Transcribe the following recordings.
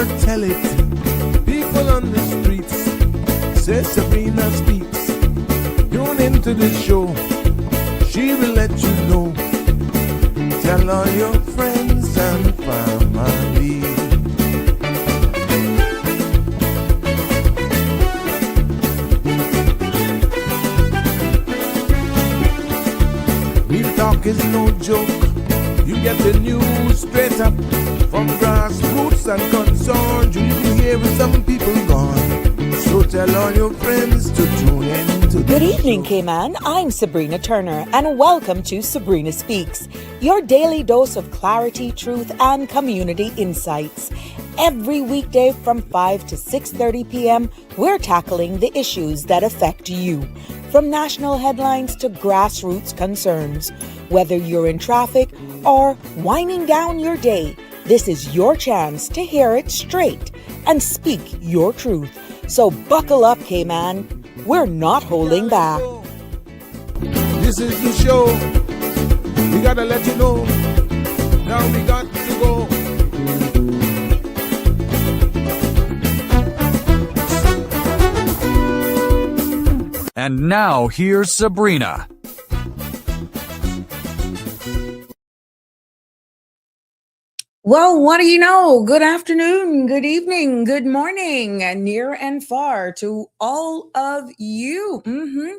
her tell it. People on the streets say Sabrina Speaks. Tune into the show, she will let you know. Tell all your friends and family. Real talk is no joke. You get the news straight up from grassroots and concerns. You can hear with some people gone. So tell all your friends to tune in to the Good evening, show. Cayman. I'm Sabrina Turner, and welcome to Sabrina Speaks, your daily dose of clarity, truth, and community insights. Every weekday from 5 to 6:30 p.m., we're tackling the issues that affect you, from national headlines to grassroots concerns. Whether you're in traffic or winding down your day, this is your chance to hear it straight and speak your truth. So buckle up, Cayman. We're not holding back. This is the show. We gotta let you know. Now we got to go. And now here's Sabrina. Well, what do you know? Good afternoon, good evening, good morning, near and far to all of you,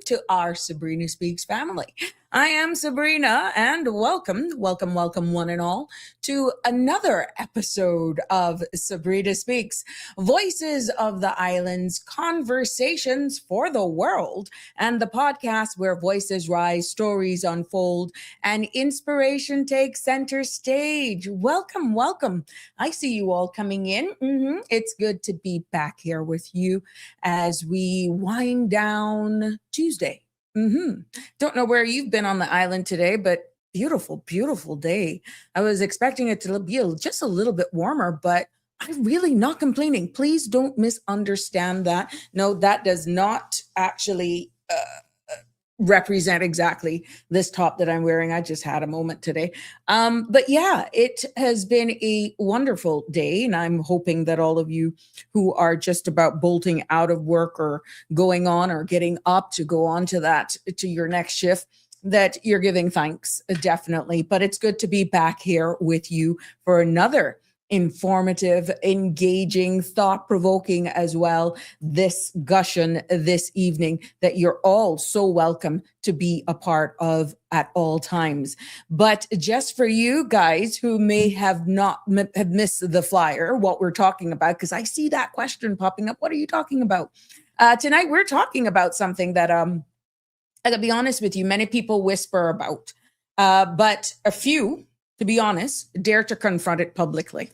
to our Sabrina Speaks family. I am Sabrina, and welcome, one and all, to another episode of Sabrina Speaks, Voices of the Islands, Conversations for the World, and the podcast where voices rise, stories unfold, and inspiration takes center stage. Welcome. I see you all coming in. It's good to be back here with you as we wind down Tuesday. Don't know where you've been on the island today, but beautiful day. I was expecting it to be just a little bit warmer, but I'm really not complaining. Please don't misunderstand that. No, that does not actually represent exactly this top that I'm wearing. I just had a moment today. But yeah, it has been a wonderful day, and I'm hoping that all of you who are just about bolting out of work or going on or getting up to go on to your next shift, that you're giving thanks, definitely. But it's good to be back here with you for another informative, engaging, thought-provoking as well discussion this evening that you're all so welcome to be a part of at all times. But just for you guys who may have missed the flyer, what we're talking about, because I see that question popping up. What are you talking about? Tonight we're talking about something that I gotta be honest with you, many people whisper about, but a few, to be honest, dare to confront it publicly.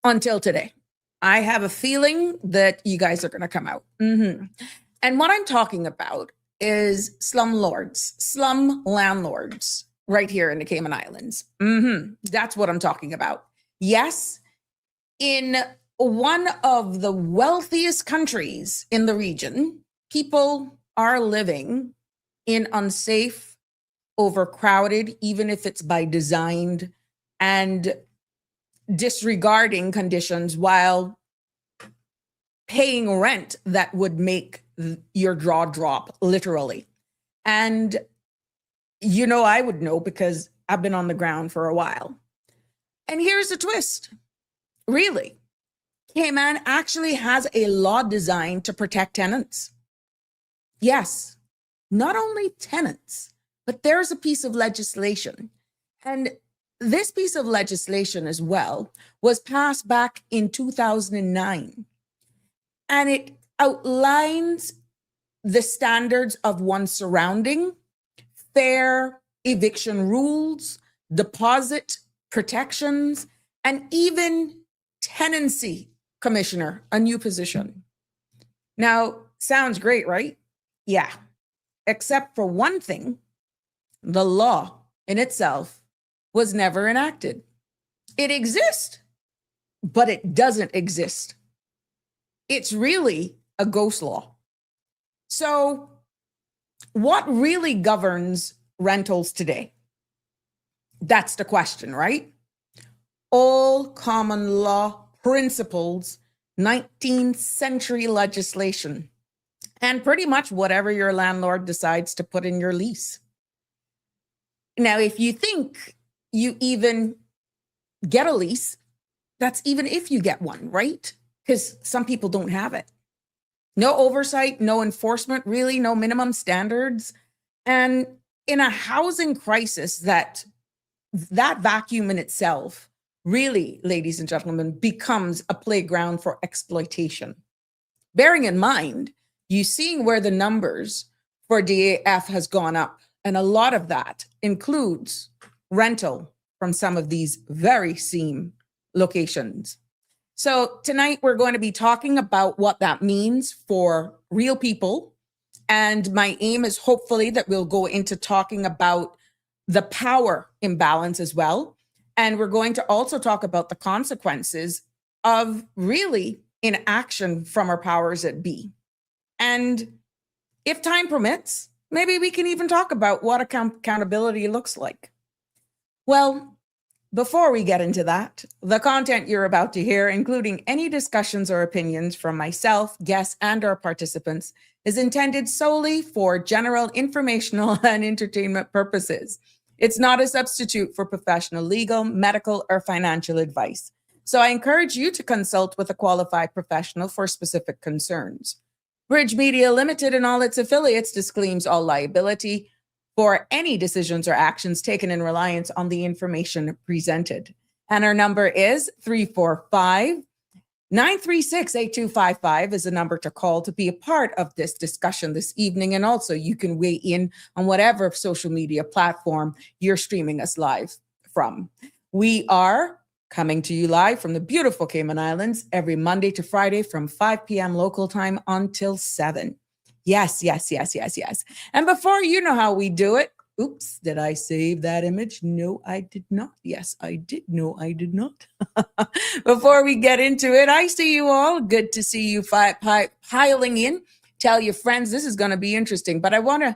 Until today, I have a feeling that you guys are going to come out. And what I'm talking about is slum landlords right here in the Cayman Islands. That's what I'm talking about. Yes, in one of the wealthiest countries in the region, people are living in unsafe, overcrowded, even if it's by design, and disregarding conditions while paying rent that would make your jaw drop, literally. And I would know because I've been on the ground for a while. And here's the twist. Really, Cayman actually has a law designed to protect tenants. Yes, not only tenants, but there's a piece of legislation. And this piece of legislation as well was passed back in 2009, and it outlines the standards of one's surrounding, fair eviction rules, deposit protections, and even tenancy commissioner, a new position. Now, sounds great, right? Yeah, except for one thing, the law in itself was never enacted. It exists, but it doesn't exist. It's really a ghost law. So what really governs rentals today? That's the question, right? All common law principles, 19th century legislation, and pretty much whatever your landlord decides to put in your lease. Now, if you think you even get a lease, that's even if you get one, right? Because some people don't have it. No oversight, no enforcement, really, no minimum standards. And in a housing crisis, that vacuum in itself really, ladies and gentlemen, becomes a playground for exploitation. Bearing in mind, you seeing where the numbers for DAF has gone up, and a lot of that includes rental from some of these very same locations. So tonight we're going to be talking about what that means for real people. And my aim is hopefully that we'll go into talking about the power imbalance as well. And we're going to also talk about the consequences of really inaction from our powers that be. And if time permits, maybe we can even talk about what accountability looks like. Well, before we get into that, the content you're about to hear, including any discussions or opinions from myself, guests, and our participants, is intended solely for general informational and entertainment purposes. It's not a substitute for professional legal, medical, or financial advice. So I encourage you to consult with a qualified professional for specific concerns. Bridge Media Limited and all its affiliates disclaims all liability for any decisions or actions taken in reliance on the information presented. And our number is 345-936-8255 is a number to call to be a part of this discussion this evening. And also you can weigh in on whatever social media platform you're streaming us live from. We are coming to you live from the beautiful Cayman Islands every Monday to Friday from 5 p.m. local time until 7. Yes. And before you know how we do it, oops, did I save that image? No, I did not. Yes, I did. No, I did not. Before we get into it, I see you all. Good to see you piling in. Tell your friends this is going to be interesting. But I want to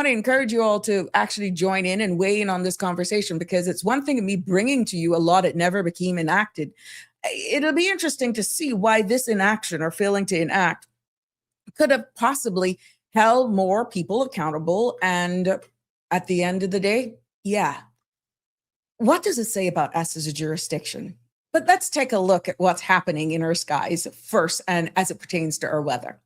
encourage you all to actually join in and weigh in on this conversation, because it's one thing of me bringing to you a law that never became enacted. It'll be interesting to see why this inaction or failing to enact could have possibly held more people accountable. And at the end of the day, yeah, what does it say about us as a jurisdiction? But let's take a look at what's happening in our skies first, and as it pertains to our weather.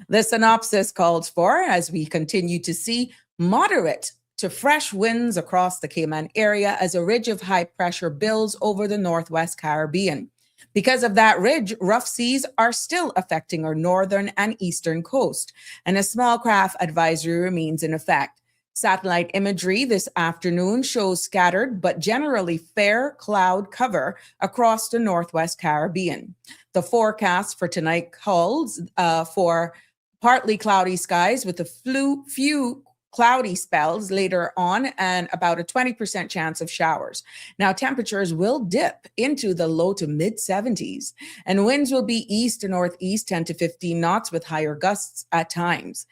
The synopsis calls for, as we continue to see, moderate to fresh winds across the Cayman area as a ridge of high pressure builds over the Northwest Caribbean. Because of that ridge, rough seas are still affecting our northern and eastern coast, and a small craft advisory remains in effect. Satellite imagery this afternoon shows scattered but generally fair cloud cover across the Northwest Caribbean. The forecast for tonight calls for partly cloudy skies with a few cloudy spells later on and about a 20% chance of showers. Now, temperatures will dip into the low to mid 70s, and winds will be east to northeast 10 to 15 knots with higher gusts at times.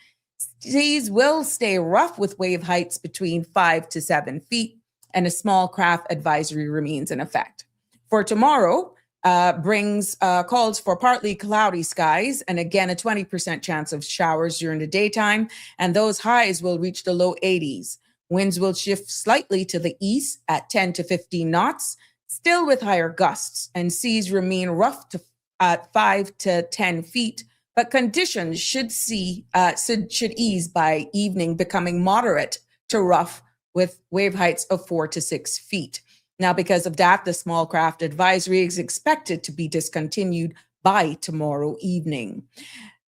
Seas will stay rough with wave heights between 5 to 7 feet, and a small craft advisory remains in effect. For tomorrow, calls for partly cloudy skies and again a 20% chance of showers during the daytime, and those highs will reach the low 80s. Winds will shift slightly to the east at 10 to 15 knots, still with higher gusts, and seas remain rough at 5 to 10 feet, but conditions should ease by evening, becoming moderate to rough with wave heights of 4 to 6 feet. Now, because of that, the small craft advisory is expected to be discontinued by tomorrow evening.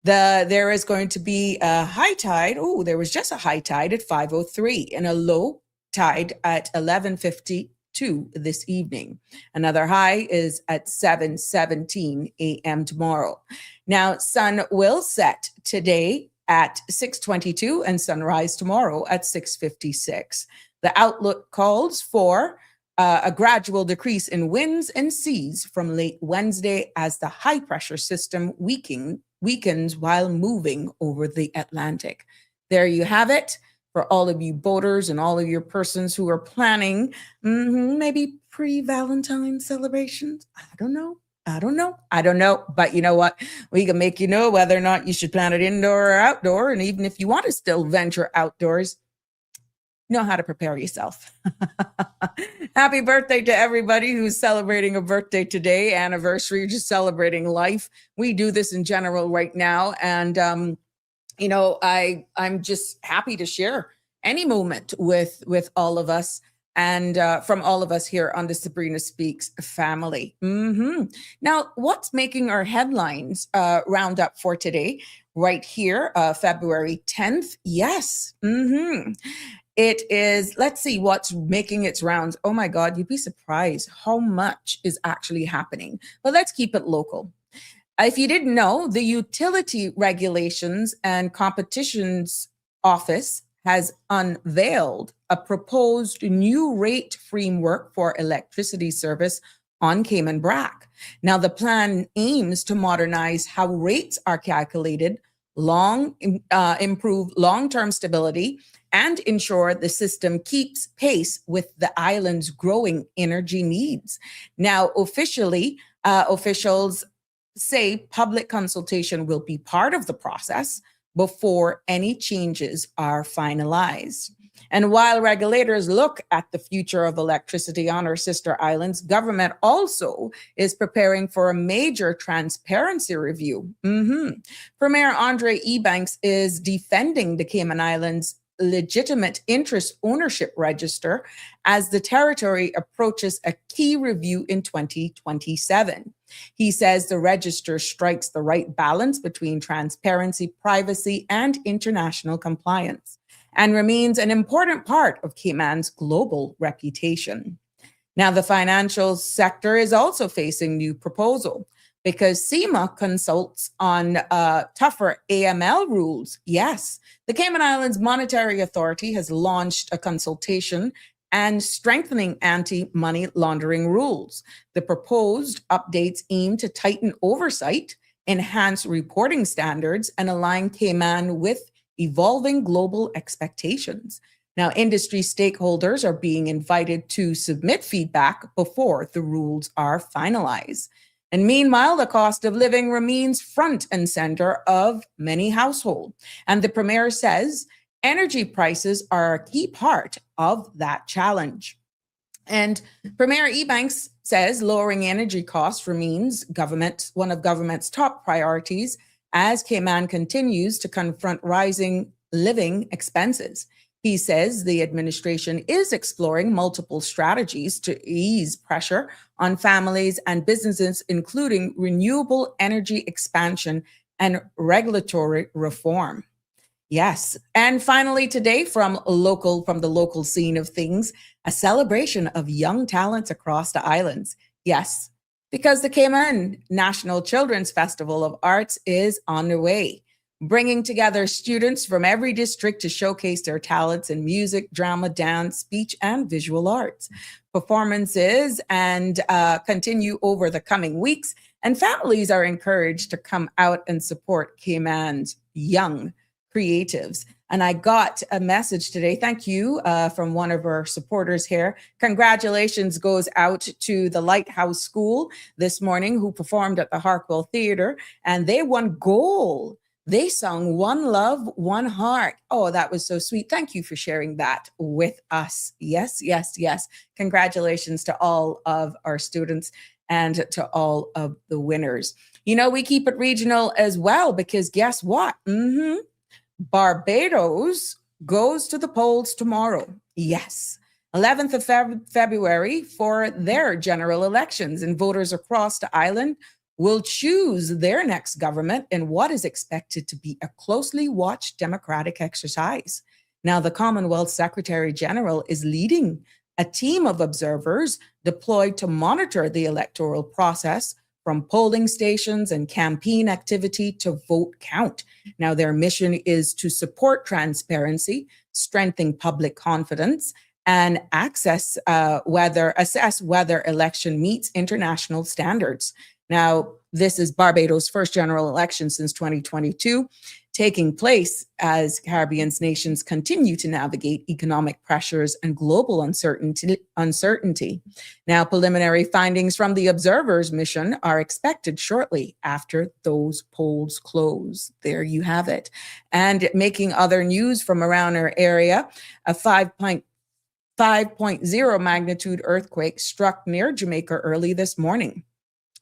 There is going to be a high tide. Oh, there was just a high tide at 5:03 and a low tide at 11:52 this evening. Another high is at 7:17 a.m. tomorrow. Now, sun will set today at 6:22 and sunrise tomorrow at 6:56. The outlook calls for a gradual decrease in winds and seas from late Wednesday as the high pressure system weakens while moving over the Atlantic. There you have it for all of you boaters and all of your persons who are planning maybe pre-Valentine celebrations. I don't know. I don't know. I don't know. But you know what? We can make you know whether or not you should plant it indoor or outdoor. And even if you want to still venture outdoors, know how to prepare yourself. Happy birthday to everybody who's celebrating a birthday today, anniversary, just celebrating life. We do this in general right now. And, I'm just happy to share any moment with all of us and from all of us here on the Sabrina Speaks family. Now, what's making our headlines roundup for today? Right here, February 10th. Yes. It is, let's see what's making its rounds. Oh my God, you'd be surprised how much is actually happening. But let's keep it local. If you didn't know, the Utility Regulations and Competitions Office has unveiled a proposed new rate framework for electricity service on Cayman Brac. Now, the plan aims to modernize how rates are calculated, improve long-term stability, and ensure the system keeps pace with the island's growing energy needs. Now, officials say public consultation will be part of the process before any changes are finalized. And while regulators look at the future of electricity on our sister islands, government also is preparing for a major transparency review. Premier Andre Ebanks is defending the Cayman Islands legitimate interest ownership register as the territory approaches a key review in 2027. He says the register strikes the right balance between transparency, privacy, and international compliance, and remains an important part of Cayman's global reputation. Now, the financial sector is also facing new proposal because SEMA consults on tougher AML rules. Yes, the Cayman Islands Monetary Authority has launched a consultation and strengthening anti-money laundering rules. The proposed updates aim to tighten oversight, enhance reporting standards, and align Cayman with evolving global expectations. Now, industry stakeholders are being invited to submit feedback before the rules are finalized. And meanwhile, the cost of living remains front and center of many households. And the Premier says energy prices are a key part of that challenge. And Premier Ebanks says lowering energy costs remains one of government's top priorities as Cayman continues to confront rising living expenses. He says the administration is exploring multiple strategies to ease pressure on families and businesses, including renewable energy expansion and regulatory reform. Yes. And finally, today from the local scene of things, a celebration of young talents across the islands. Yes, because the Cayman National Children's Festival of Arts is on the way, bringing together students from every district to showcase their talents in music, drama, dance, speech, and visual arts. Performances and continue over the coming weeks, and families are encouraged to come out and support Cayman's young creatives. And I got a message today, thank you, from one of our supporters here. Congratulations goes out to the Lighthouse School this morning who performed at the Harkwell Theater, and they won gold. They sung One Love, One Heart. Oh, that was so sweet. Thank you for sharing that with us. Yes, yes, yes. Congratulations to all of our students and to all of the winners. You know, we keep it regional as well because guess what? Barbados goes to the polls tomorrow. Yes. 11th of February for their general elections, and voters across the island will choose their next government in what is expected to be a closely watched democratic exercise. Now, the Commonwealth Secretary General is leading a team of observers deployed to monitor the electoral process from polling stations and campaign activity to vote count. Now, their mission is to support transparency, strengthen public confidence, and assess whether election meets international standards. Now, this is Barbados' first general election since 2022. taking place as Caribbean nations continue to navigate economic pressures and global uncertainty. Now, preliminary findings from the observers mission are expected shortly after those polls close. There you have it. And making other news from around our area, a 5.0 magnitude earthquake struck near Jamaica early this morning.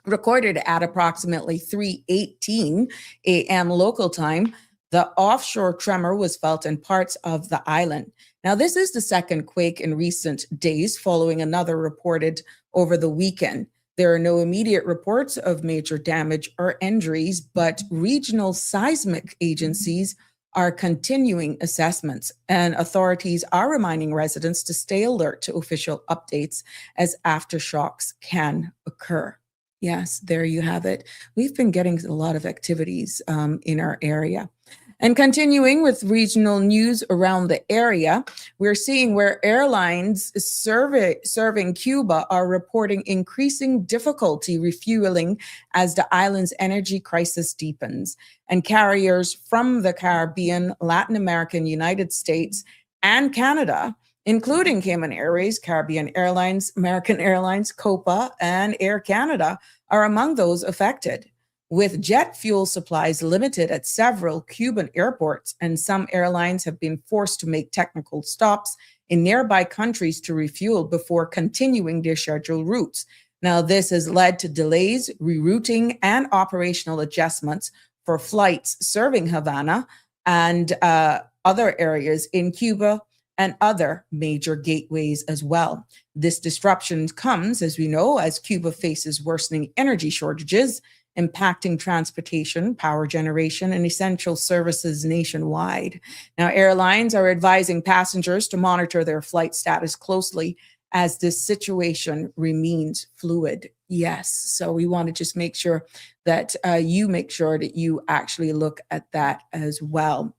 Recorded at approximately 3:18 a.m. local time, the offshore tremor was felt in parts of the island. Now, this is the second quake in recent days, following another reported over the weekend. There are no immediate reports of major damage or injuries, but regional seismic agencies are continuing assessments, and authorities are reminding residents to stay alert to official updates as aftershocks can occur. Yes, there you have it. We've been getting a lot of activities in our area. And continuing with regional news around the area, we're seeing where airlines serving Cuba are reporting increasing difficulty refueling as the island's energy crisis deepens. And carriers from the Caribbean, Latin America, United States, and Canada, including Cayman Airways, Caribbean Airlines, American Airlines, Copa, and Air Canada, are among those affected. With jet fuel supplies limited at several Cuban airports, and some airlines have been forced to make technical stops in nearby countries to refuel before continuing their scheduled routes. Now, this has led to delays, rerouting, and operational adjustments for flights serving Havana and other areas in Cuba and other major gateways as well. This disruption comes, as we know, as Cuba faces worsening energy shortages, impacting transportation, power generation, and essential services nationwide. Now, airlines are advising passengers to monitor their flight status closely as this situation remains fluid. Yes, so we want to just make sure that you make sure that you actually look at that as well.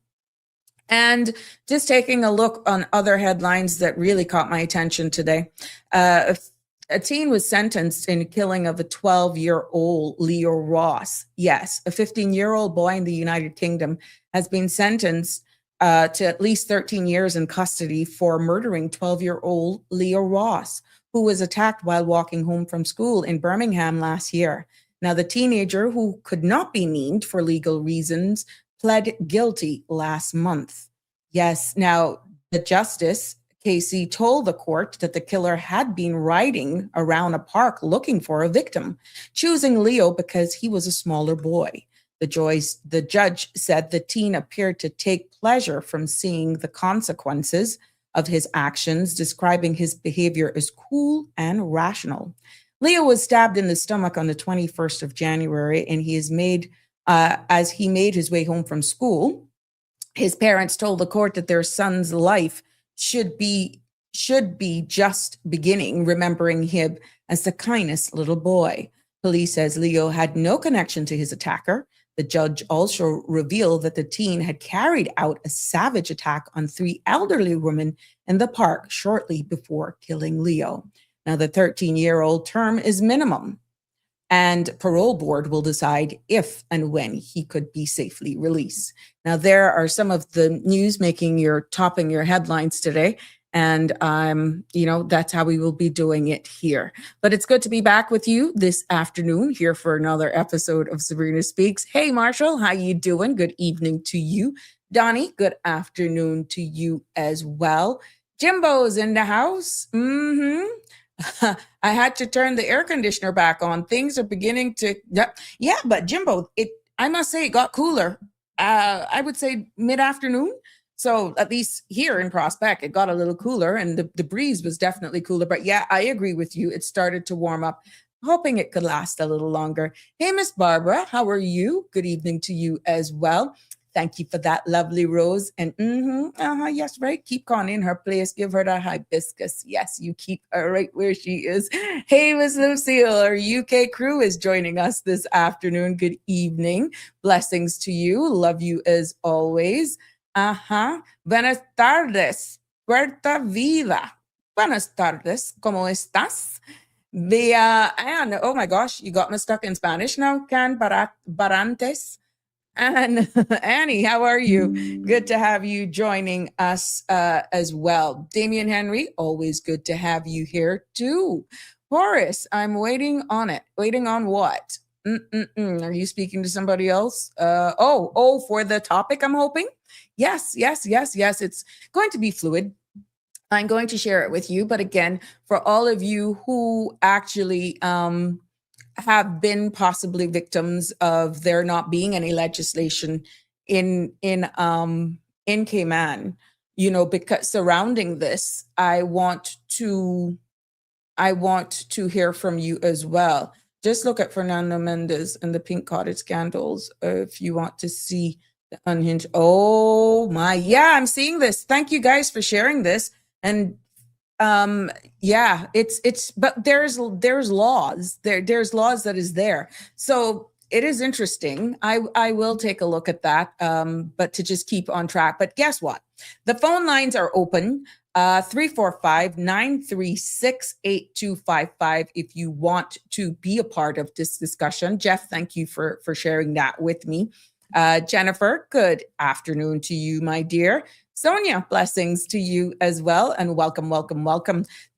And just taking a look on other headlines that really caught my attention today. A teen was sentenced in the killing of a 12-year-old Leo Ross. Yes, a 15-year-old boy in the United Kingdom has been sentenced to at least 13 years in custody for murdering 12-year-old Leo Ross, who was attacked while walking home from school in Birmingham last year. Now, the teenager, who could not be named for legal reasons, pled guilty last month. Yes, now the justice, Casey, told the court that the killer had been riding around a park looking for a victim, choosing Leo because he was a smaller boy. The judge said the teen appeared to take pleasure from seeing the consequences of his actions, describing his behavior as cool and rational. Leo was stabbed in the stomach on the 21st of January, and he is made as he made his way home from school. His parents told the court that their son's life should be just beginning, remembering him as the kindest little boy. Police says Leo had no connection to his attacker. The judge also revealed that the teen had carried out a savage attack on 3 elderly women in the park shortly before killing Leo. Now, the 13-year-old term is minimum, and parole board will decide if and when he could be safely released. Now, there are some of the news topping your headlines today. And, that's how we will be doing it here. But it's good to be back with you this afternoon here for another episode of Sabrina Speaks. Hey, Marshall, how you doing? Good evening to you. Donnie, good afternoon to you as well. Jimbo's in the house. I had to turn the air conditioner back on. Things are beginning to, but Jimbo, I must say it got cooler. I would say mid-afternoon. So at least here in Prospect, it got a little cooler, and the breeze was definitely cooler. But yeah, I agree with you. It started to warm up, hoping it could last a little longer. Hey, Miss Barbara, how are you? Good evening to you as well. Thank you for that lovely rose. And yes, right. Keep calling in her place. Give her that hibiscus. Yes, you keep her right where she is. Hey, Miss Lucille, our UK crew is joining us this afternoon. Good evening. Blessings to you. Love you as always. Buenas tardes. Puerta Viva. Buenas tardes. ¿Cómo estás? And oh my gosh, you got me stuck in Spanish now. Can barantes. And Annie, how are you? Good to have you joining us as well. Damian Henry, always good to have you here too. Horace, I'm waiting on it. Waiting on what? Are you speaking to somebody else? For the topic, I'm hoping. Yes. It's going to be fluid. I'm going to share it with you. But again, for all of you who actually have been possibly victims of there not being any legislation in Cayman, because surrounding this, I want to hear from you as well. Just look at Fernando Mendez and the Pink Cottage scandals if you want to see the unhinged. Oh my, yeah, I'm seeing this. Thank you guys for sharing this. And but there's laws there's laws that is there, so it is interesting. I will take a look at that, but to just keep on track. But guess what, the phone lines are open, 345-936-8255 if you want to be a part of this discussion. Jeff, thank you for sharing that with me. Jennifer, good afternoon to you, my dear. Sonia, blessings to you as well. And welcome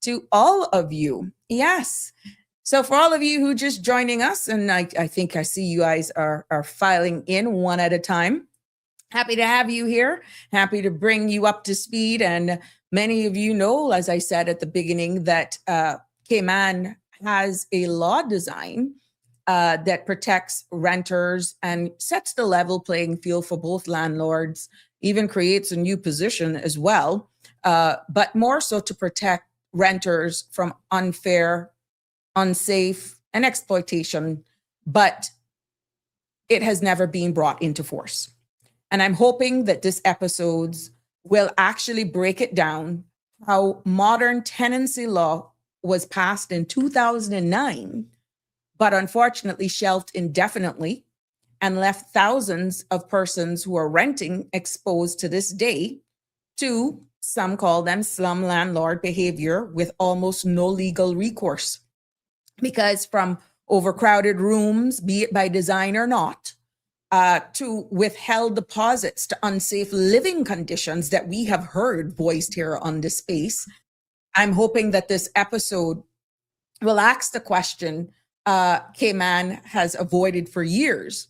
to all of you. Yes. So for all of you who just joining us, and I think I see you guys are filing in one at a time. Happy to have you here. Happy to bring you up to speed. And many of you know, as I said at the beginning, that Cayman has a law design that protects renters and sets the level playing field for both landlords, even creates a new position as well, but more so to protect renters from unfair, unsafe, and exploitation. But it has never been brought into force. And I'm hoping that this episode will actually break it down, how modern tenancy law was passed in 2009, but unfortunately shelved indefinitely, and left thousands of persons who are renting exposed to this day to, some call them slum landlord behavior, with almost no legal recourse. Because from overcrowded rooms, be it by design or not, to withheld deposits, to unsafe living conditions that we have heard voiced here on this space, I'm hoping that this episode will ask the question Cayman has avoided for years.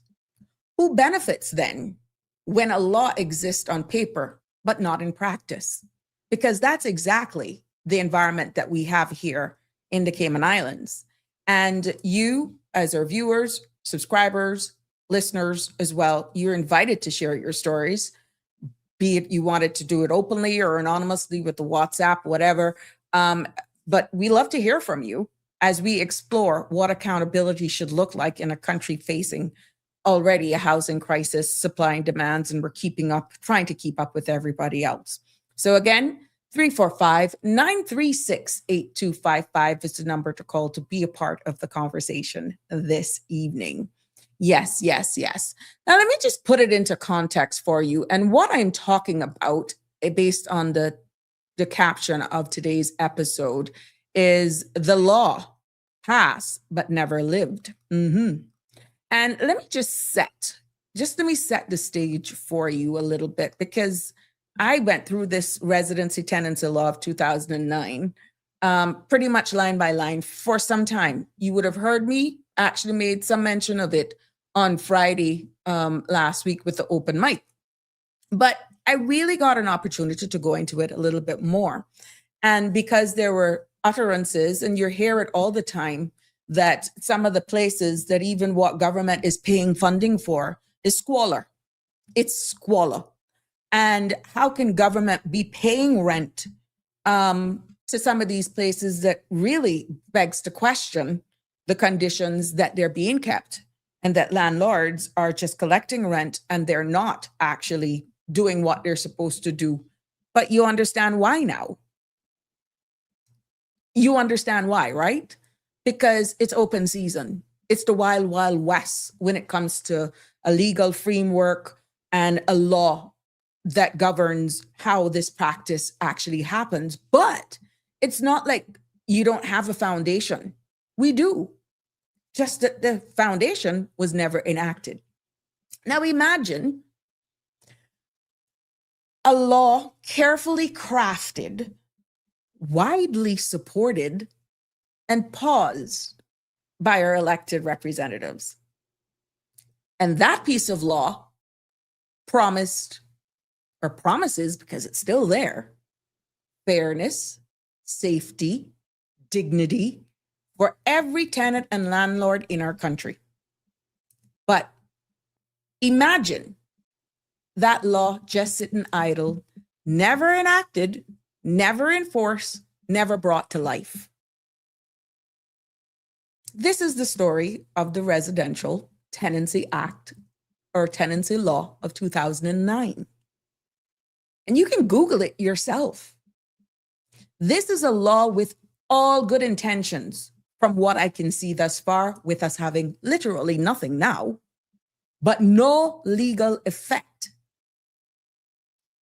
Who benefits then when a law exists on paper, but not in practice? Because that's exactly the environment that we have here in the Cayman Islands. And you, as our viewers, subscribers, listeners as well, you're invited to share your stories, be it you wanted to do it openly or anonymously with the WhatsApp, whatever. But we love to hear from you as we explore what accountability should look like in a country facing already a housing crisis, supply and demands, and we're trying to keep up with everybody else. So again, 345-936-8255 is the number to call to be a part of the conversation this evening. Yes. Now, let me just put it into context for you. And what I'm talking about, based on the caption of today's episode, is the law passed but never lived. And let me set the stage for you a little bit, because I went through this residency tenancy law of 2009, pretty much line by line for some time. You would have heard me actually made some mention of it on Friday last week with the open mic. But I really got an opportunity to go into it a little bit more. And because there were utterances, and you hear it all the time, that some of the places that even what government is paying funding for is squalor. It's squalor. And how can government be paying rent to some of these places that really begs to question the conditions that they're being kept, and that landlords are just collecting rent and they're not actually doing what they're supposed to do. But you understand why now. You understand why, right? Because it's open season. It's the wild, wild west when it comes to a legal framework and a law that governs how this practice actually happens. But it's not like you don't have a foundation. We do. Just that the foundation was never enacted. Now imagine a law carefully crafted, widely supported, and paused by our elected representatives. And that piece of law promised, or promises, because it's still there, fairness, safety, dignity for every tenant and landlord in our country. But imagine that law just sitting idle, never enacted, never enforced, never brought to life. This is the story of the Residential Tenancy Act, or Tenancy Law of 2009. And you can Google it yourself. This is a law with all good intentions, from what I can see thus far, with us having literally nothing now, but no legal effect.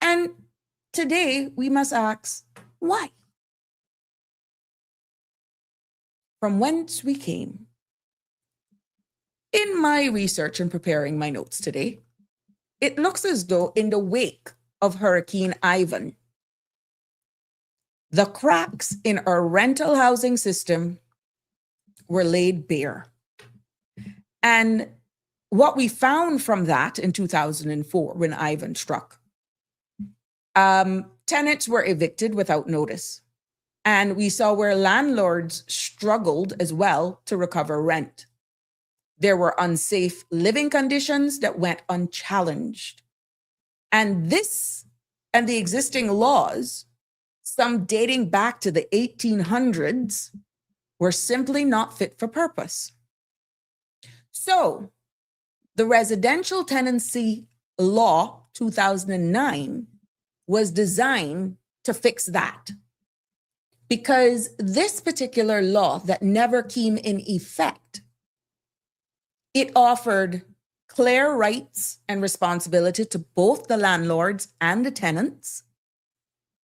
And today we must ask, why? From whence we came. In my research and preparing my notes today, it looks as though in the wake of Hurricane Ivan, the cracks in our rental housing system were laid bare. And what we found from that in 2004, when Ivan struck, tenants were evicted without notice. And we saw where landlords struggled as well to recover rent. There were unsafe living conditions that went unchallenged. And this and the existing laws, some dating back to the 1800s, were simply not fit for purpose. So the Residential Tenancy Law 2009 was designed to fix that. Because this particular law that never came in effect, it offered clear rights and responsibility to both the landlords and the tenants.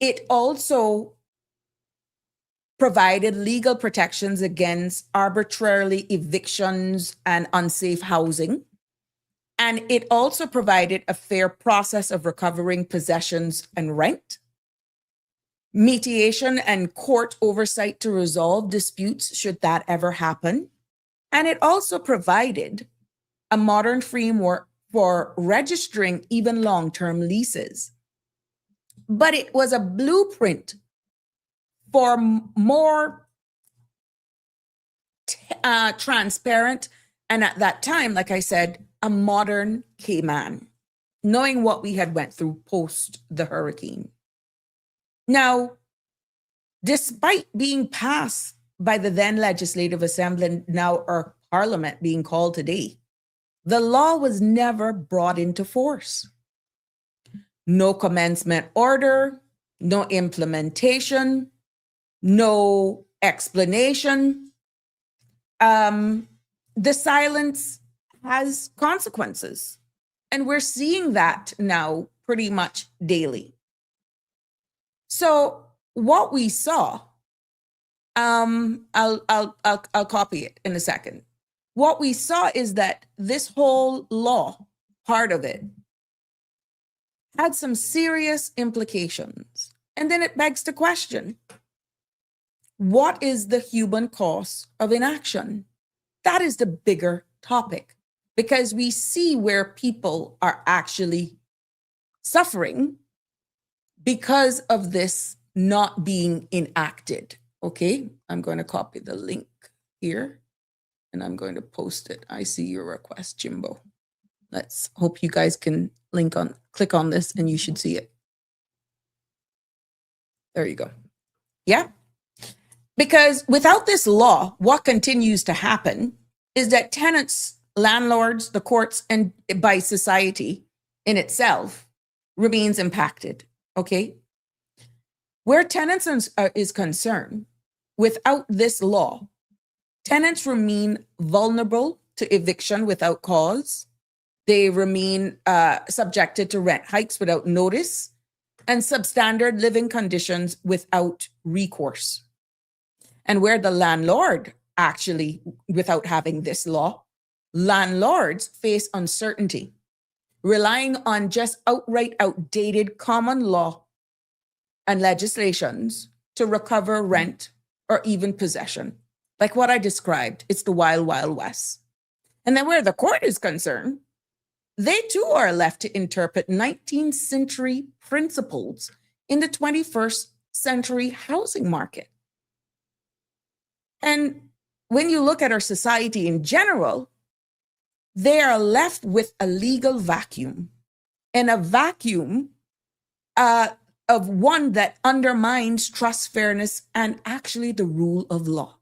It also provided legal protections against arbitrarily evictions and unsafe housing. And it also provided a fair process of recovering possessions and rent, mediation and court oversight to resolve disputes should that ever happen. And it also provided a modern framework for registering even long-term leases. But it was a blueprint for more transparent, and at that time, like I said, a modern Cayman, knowing what we had went through post the hurricane. Now, despite being passed by the then Legislative Assembly, and now our Parliament being called today, the law was never brought into force. No commencement order, no implementation, no explanation. The silence has consequences. And we're seeing that now pretty much daily. So what we saw, I'll copy it in a second. What we saw is that this whole law, part of it, had some serious implications. And then it begs the question, what is the human cost of inaction? That is the bigger topic, because we see where people are actually suffering because of this not being enacted. Okay, I'm going to copy the link here and I'm going to post it. I see your request, Jimbo. Let's hope you guys can click on this and you should see it. There you go. Yeah. Because without this law, what continues to happen is that tenants, landlords, the courts, and by society in itself remains impacted. Okay. Where tenants is concerned, without this law, tenants remain vulnerable to eviction without cause. They remain subjected to rent hikes without notice and substandard living conditions without recourse. And where the landlord actually, without having this law, landlords face uncertainty relying on just outright outdated common law and legislations to recover rent or even possession. Like what I described, it's the wild, wild west. And then where the court is concerned, they too are left to interpret 19th century principles in the 21st century housing market. And when you look at our society in general, they are left with a legal vacuum, and a vacuum of one that undermines trust, fairness, and actually the rule of law.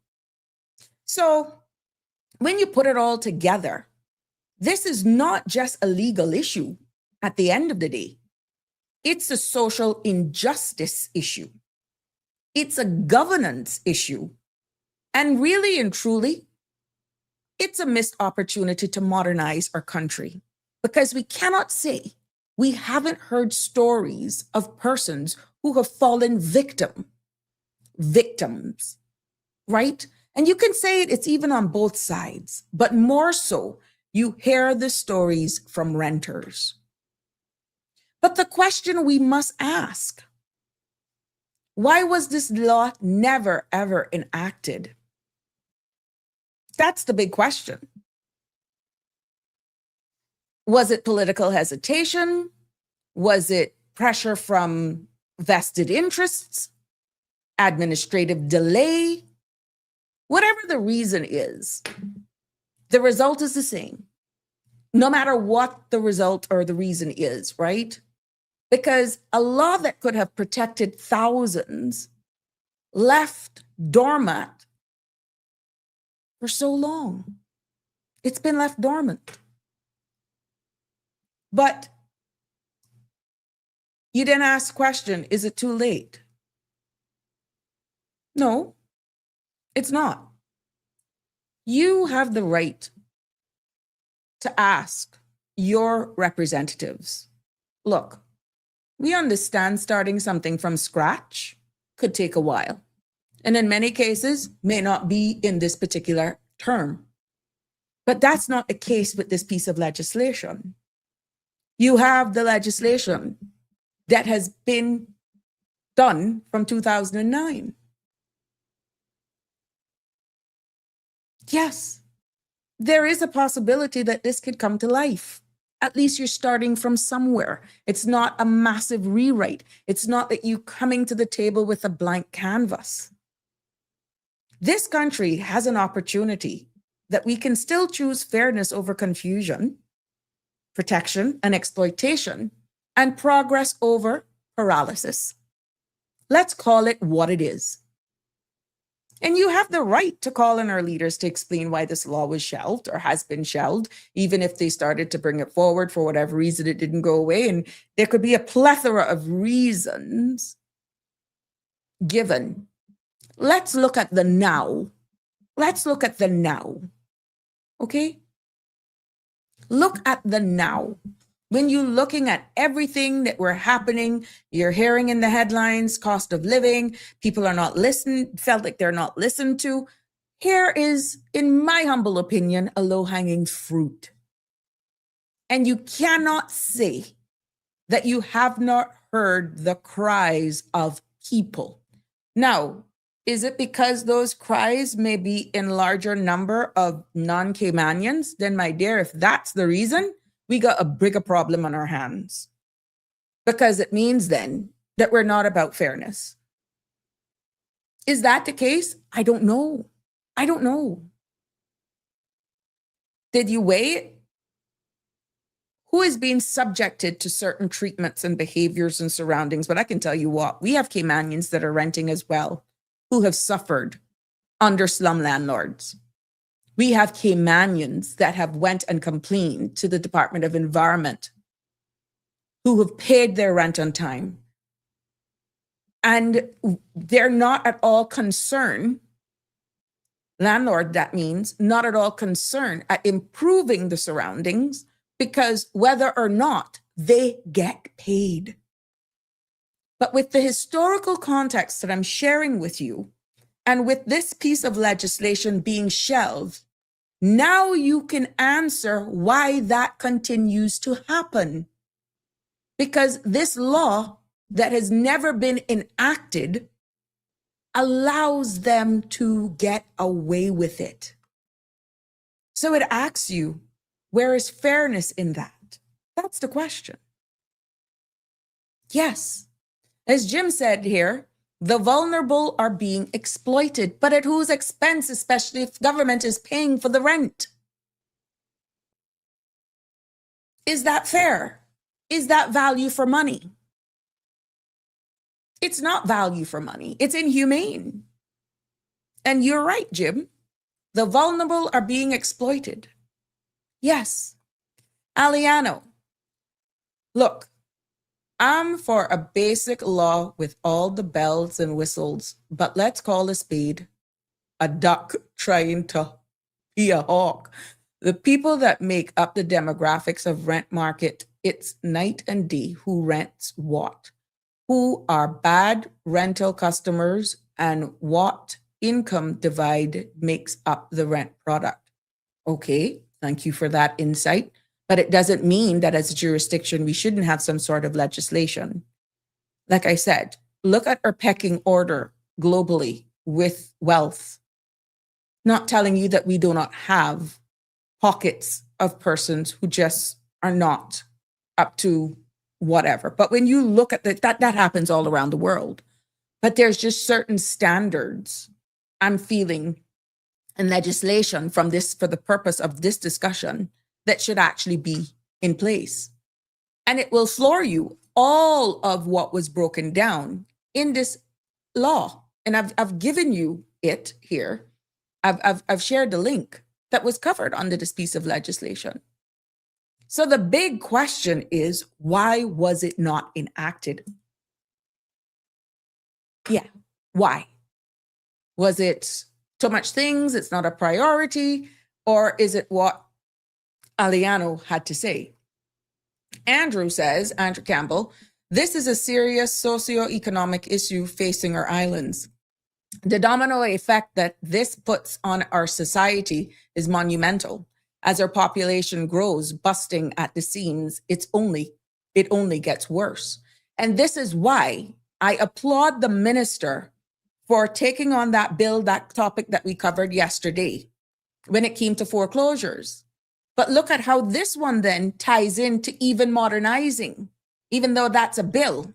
So when you put it all together, this is not just a legal issue at the end of the day. It's a social injustice issue. It's a governance issue. And really and truly, it's a missed opportunity to modernize our country, because we cannot say we haven't heard stories of persons who have fallen victims, right? And you can say it's even on both sides, but more so, you hear the stories from renters. But the question we must ask, why was this law never, ever enacted? That's the big question. Was it political hesitation? Was it pressure from vested interests? Administrative delay? Whatever the reason is, the result is the same, no matter what the result or the reason is, right? Because a law that could have protected thousands left dormant for so long. It's been left dormant. But you didn't ask the question, is it too late? No, it's not. You have the right to ask your representatives, look, we understand starting something from scratch could take a while, and in many cases may not be in this particular term. But that's not the case with this piece of legislation. You have the legislation that has been done from 2009. Yes, there is a possibility that this could come to life. At least you're starting from somewhere. It's not a massive rewrite. It's not that you coming to the table with a blank canvas. This country has an opportunity that we can still choose fairness over confusion, protection and exploitation, and progress over paralysis. Let's call it what it is. And you have the right to call on our leaders to explain why this law was shelved or has been shelved, even if they started to bring it forward for whatever reason it didn't go away. And there could be a plethora of reasons given. Let's look at the now. Let's look at the now. Okay? Look at the now. When you're looking at everything that we're happening, you're hearing in the headlines, cost of living, people are not listened, felt like they're not listened to. Here is, in my humble opinion, a low-hanging fruit. And you cannot say that you have not heard the cries of people. Now, is it because those cries may be in larger number of non-Caymanians? Then, my dear, if that's the reason, we got a bigger problem on our hands, because it means then that we're not about fairness. Is that the case? I don't know. I don't know. Did you weigh it? Who is being subjected to certain treatments and behaviors and surroundings? But I can tell you what, we have Caymanians that are renting as well, who have suffered under slum landlords. We have Caymanians that have went and complained to the Department of Environment, who have paid their rent on time. And they're not at all concerned, landlord, that means, not at all concerned at improving the surroundings, because whether or not they get paid. But with the historical context that I'm sharing with you, and with this piece of legislation being shelved, Now you can answer why that continues to happen. Because this law that has never been enacted allows them to get away with it. So it asks you, where is fairness in that? That's the question. Yes, as Jim said here, the vulnerable are being exploited, but at whose expense, especially if government is paying for the rent? Is that fair? Is that value for money? It's not value for money. It's inhumane. And you're right, Jim. The vulnerable are being exploited. Yes. Aliano, look, I'm for a basic law with all the bells and whistles, but let's call a spade a duck trying to be a hawk. The people that make up the demographics of rent market, it's night and day who rents what, who are bad rental customers, and what income divide makes up the rent product. Okay, thank you for that insight. But it doesn't mean that as a jurisdiction, we shouldn't have some sort of legislation. Like I said, look at our pecking order globally with wealth. Not telling you that we do not have pockets of persons who just are not up to whatever. But when you look at that happens all around the world. But there's just certain standards I'm feeling in legislation from this for the purpose of this discussion that should actually be in place. And it will floor you all of what was broken down in this law. And I've given you it here. I've shared the link that was covered under this piece of legislation. So the big question is, why was it not enacted? Yeah, why? Was it too much things, it's not a priority, or is it what Aliano had to say? Andrew Campbell, this is a serious socioeconomic issue facing our islands. The domino effect that this puts on our society is monumental. As our population grows, busting at the seams, it only gets worse. And this is why I applaud the minister for taking on that bill, that topic that we covered yesterday when it came to foreclosures. But look at how this one then ties into even modernizing, even though that's a bill,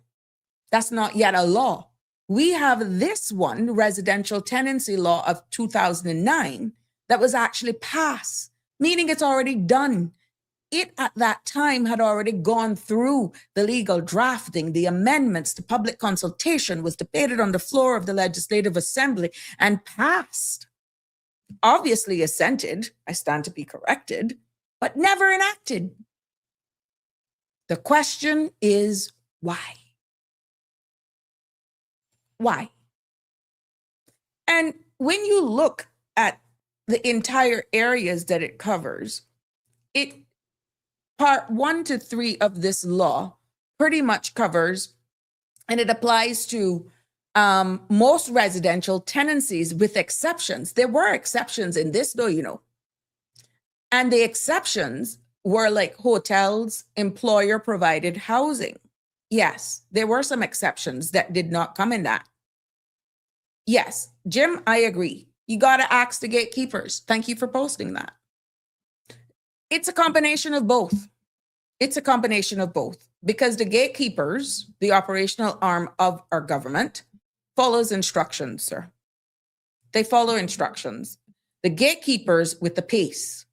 that's not yet a law. We have this one, residential tenancy law of 2009, that was actually passed, meaning it's already done. It at that time had already gone through the legal drafting, the amendments, the public consultation, was debated on the floor of the Legislative Assembly and passed. Obviously assented, I stand to be corrected, but never enacted. The question is why? Why? And when you look at the entire areas that it covers, part 1 to 3 of this law pretty much covers, and it applies to most residential tenancies with exceptions. There were exceptions in this, though, you know. And the exceptions were like hotels, employer-provided housing. Yes, there were some exceptions that did not come in that. Yes, Jim, I agree. You got to ask the gatekeepers. Thank you for posting that. It's a combination of both. It's a combination of both because the gatekeepers, the operational arm of our government, follows instructions, sir. They follow instructions. The gatekeepers with the pace,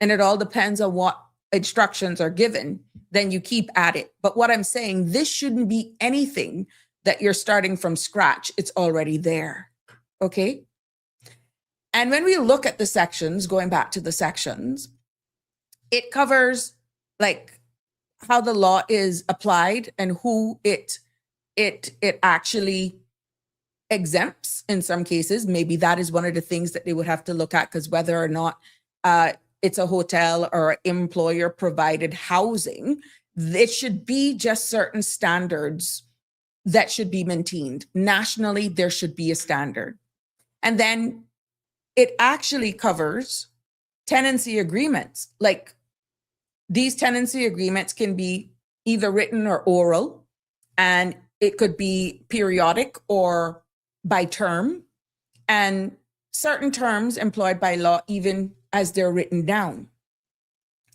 and it all depends on what instructions are given, then you keep at it. But what I'm saying, this shouldn't be anything that you're starting from scratch. It's already there, okay? And when we look at the sections, going back to the sections, it covers like how the law is applied and who it actually exempts in some cases. Maybe that is one of the things that they would have to look at, because whether or not it's a hotel or employer provided housing, it should be just certain standards that should be maintained. Nationally, there should be a standard. And then it actually covers tenancy agreements. Like, these tenancy agreements can be either written or oral, and it could be periodic or by term, and certain terms employed by law even as they're written down.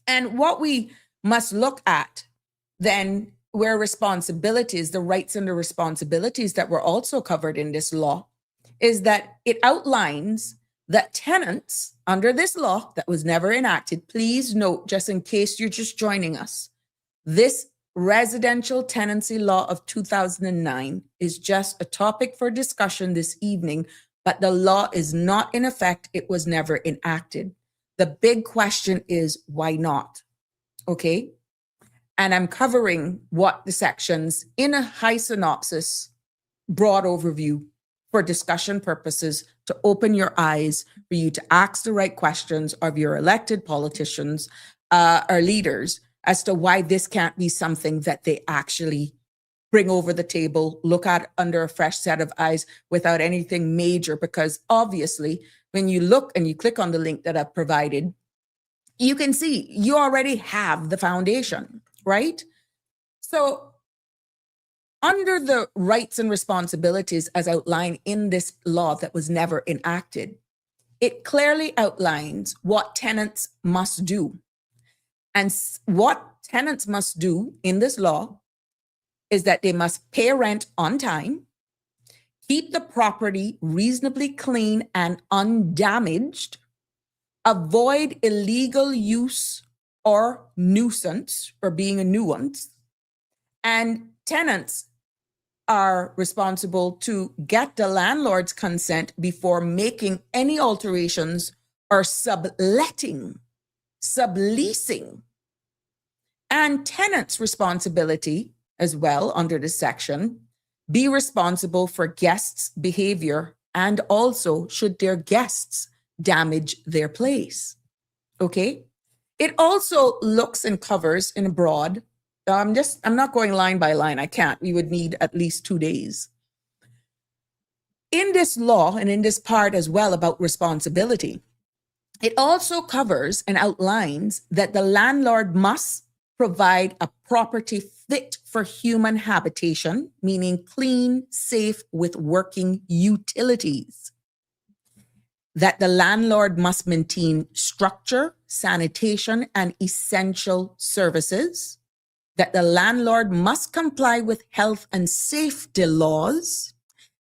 And what we must look at then, where responsibilities, the rights and the responsibilities that were also covered in this law, is that it outlines that tenants under this law that was never enacted, please note, just in case you're just joining us, this residential tenancy law of 2009 is just a topic for discussion this evening, but the law is not in effect. It was never enacted. The big question is, why not? Okay. And I'm covering what the sections in a high synopsis, broad overview for discussion purposes, to open your eyes for you to ask the right questions of your elected politicians or leaders as to why this can't be something that they actually bring over the table, look at under a fresh set of eyes without anything major. Because obviously, when you look and you click on the link that I've provided, you can see you already have the foundation, right? So under the rights and responsibilities as outlined in this law that was never enacted, it clearly outlines what tenants must do. And what tenants must do in this law is that they must pay rent on time, keep the property reasonably clean and undamaged, avoid illegal use or nuisance or being a nuisance, and tenants are responsible to get the landlord's consent before making any alterations or subletting, subleasing. And tenants' responsibility as well under this section, be responsible for guests' behavior, and also should their guests damage their place. Okay? It also looks and covers in broad. I'm not going line by line. I can't. We would need at least 2 days. In this law and in this part as well about responsibility, it also covers and outlines that the landlord must provide a property fit for human habitation, meaning clean, safe, with working utilities. That the landlord must maintain structure, sanitation, and essential services. That the landlord must comply with health and safety laws,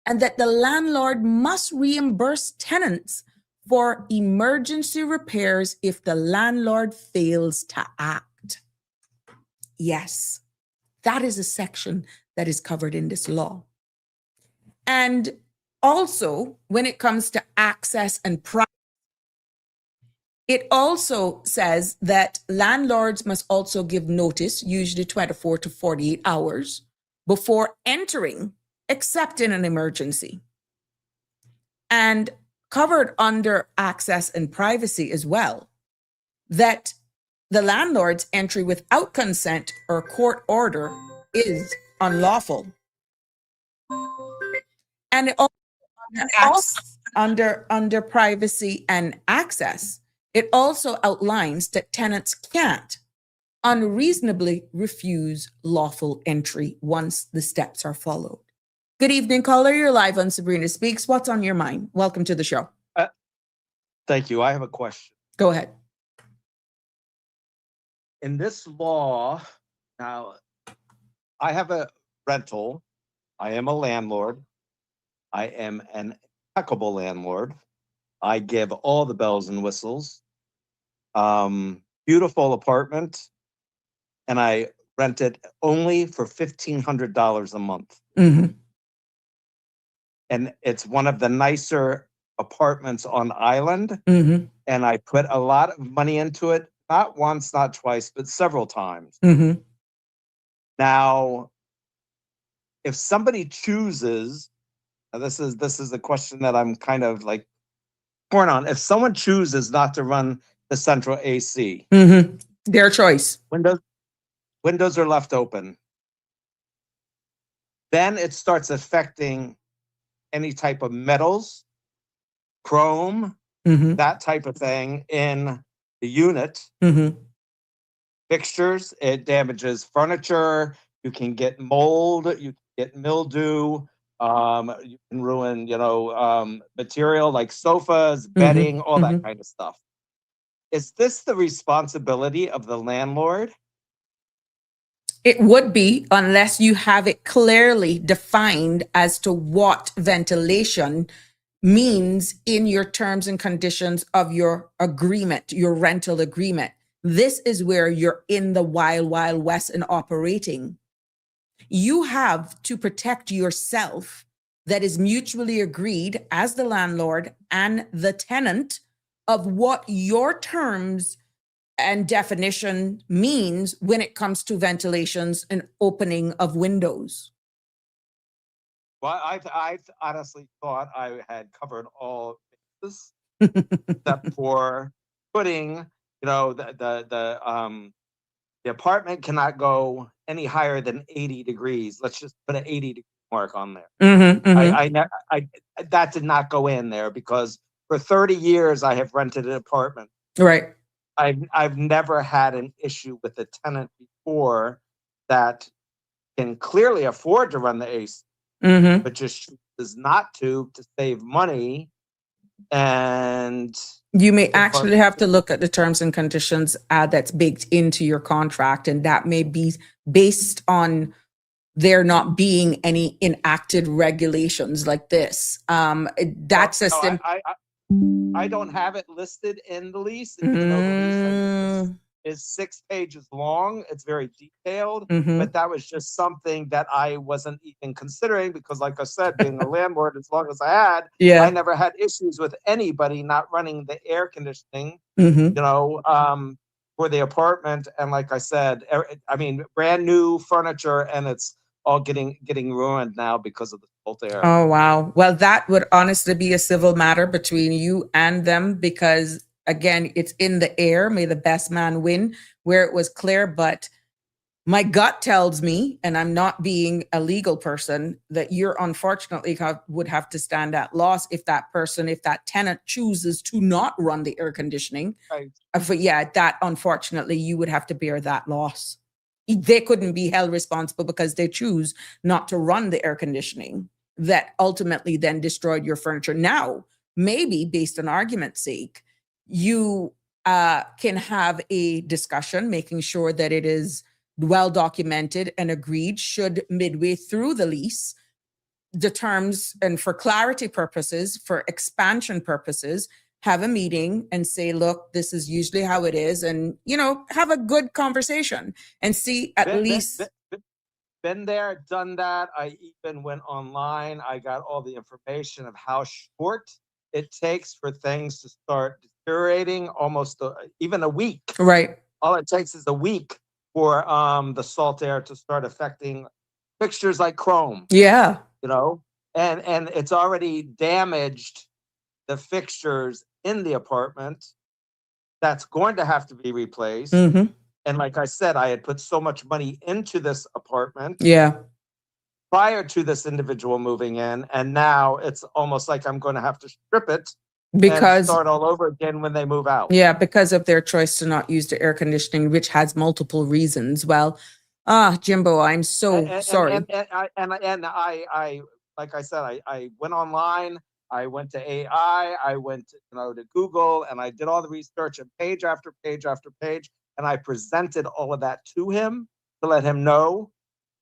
and that the landlord must reimburse tenants for emergency repairs if the landlord fails to act. Yes, that is a section that is covered in this law. And also, when it comes to access and privacy, it also says that landlords must also give notice, usually 24 to 48 hours, before entering, except in an emergency. And covered under access and privacy as well, that the landlord's entry without consent or court order is unlawful. And it also under privacy and access, it also outlines that tenants can't unreasonably refuse lawful entry once the steps are followed. Good evening, caller. You're live on Sabrina Speaks. What's on your mind? Welcome to the show. Thank you. I have a question. Go ahead. In this law, now, I have a rental. I am a landlord. I am an impeccable landlord. I give all the bells and whistles. Beautiful apartment. And I rent it only for $1,500 a month. Mm-hmm. And it's one of the nicer apartments on island. Mm-hmm. And I put a lot of money into it, not once, not twice, but several times. Mm-hmm. Now, if somebody chooses, this is the question that I'm kind of like torn on. If someone chooses not to run the central AC, Mm-hmm. Their choice. Windows are left open, then it starts affecting any type of metals, chrome, Mm-hmm. that type of thing in the unit. Mm-hmm. Fixtures, it damages furniture. You can get mold. You can get mildew. You can ruin, material like sofas, bedding, all that kind of stuff. Is this the responsibility of the landlord? It would be, unless you have it clearly defined as to what ventilation means in your terms and conditions of your agreement, your rental agreement. This is where you're in the wild, wild west and operating. You have to protect yourself. That is mutually agreed as the landlord and the tenant of what your terms and definition means when it comes to ventilations and opening of windows. Well, I honestly thought I had covered all bases except for putting, the apartment cannot go any higher than 80 degrees. Let's just put an 80-degree mark on there. I that did not go in there because for 30 years I have rented an apartment. Right. I've never had an issue with a tenant before that can clearly afford to run the AC, but just chooses not to save money. And you may actually have to look at the terms and conditions that's baked into your contract, and that may be based on there not being any enacted regulations like this. That's a simple. I don't have it listed in the lease, even though the lease is 6 pages long. It's very detailed, but that was just something that I wasn't even considering because, like I said, being a landlord, as long as I had, I never had issues with anybody not running the air conditioning, for the apartment. And like I said, I mean, brand new furniture, and it's all getting ruined now because of the salt air. Oh, wow. Well, that would honestly be a civil matter between you and them because, again, it's in the air. May the best man win where it was clear. But my gut tells me, and I'm not being a legal person, that you're unfortunately would have to stand at loss if that tenant chooses to not run the air conditioning. Right. That unfortunately you would have to bear that loss. They couldn't be held responsible because they choose not to run the air conditioning that ultimately then destroyed your furniture. Now, maybe based on argument's sake, you can have a discussion, making sure that it is well documented and agreed should midway through the lease, the terms, and for clarity purposes, for expansion purposes, have a meeting and say, look, this is usually how it is. And, have a good conversation and see at least. Been there, done that. I even went online. I got all the information of how short it takes for things to start deteriorating, almost even a week. Right. All it takes is a week for the salt air to start affecting fixtures like chrome. Yeah. And it's already damaged the fixtures in the apartment. That's going to have to be replaced. And like I said, I had put so much money into this apartment prior to this individual moving in. And now it's almost like I'm going to have to strip it and start all over again when they move out. Yeah, because of their choice to not use the air conditioning, which has multiple reasons. Well, Jimbo, I'm so sorry. And I like I said, I went online. I went to AI. I went to Google, and I did all the research, and page after page after page. And I presented all of that to him to let him know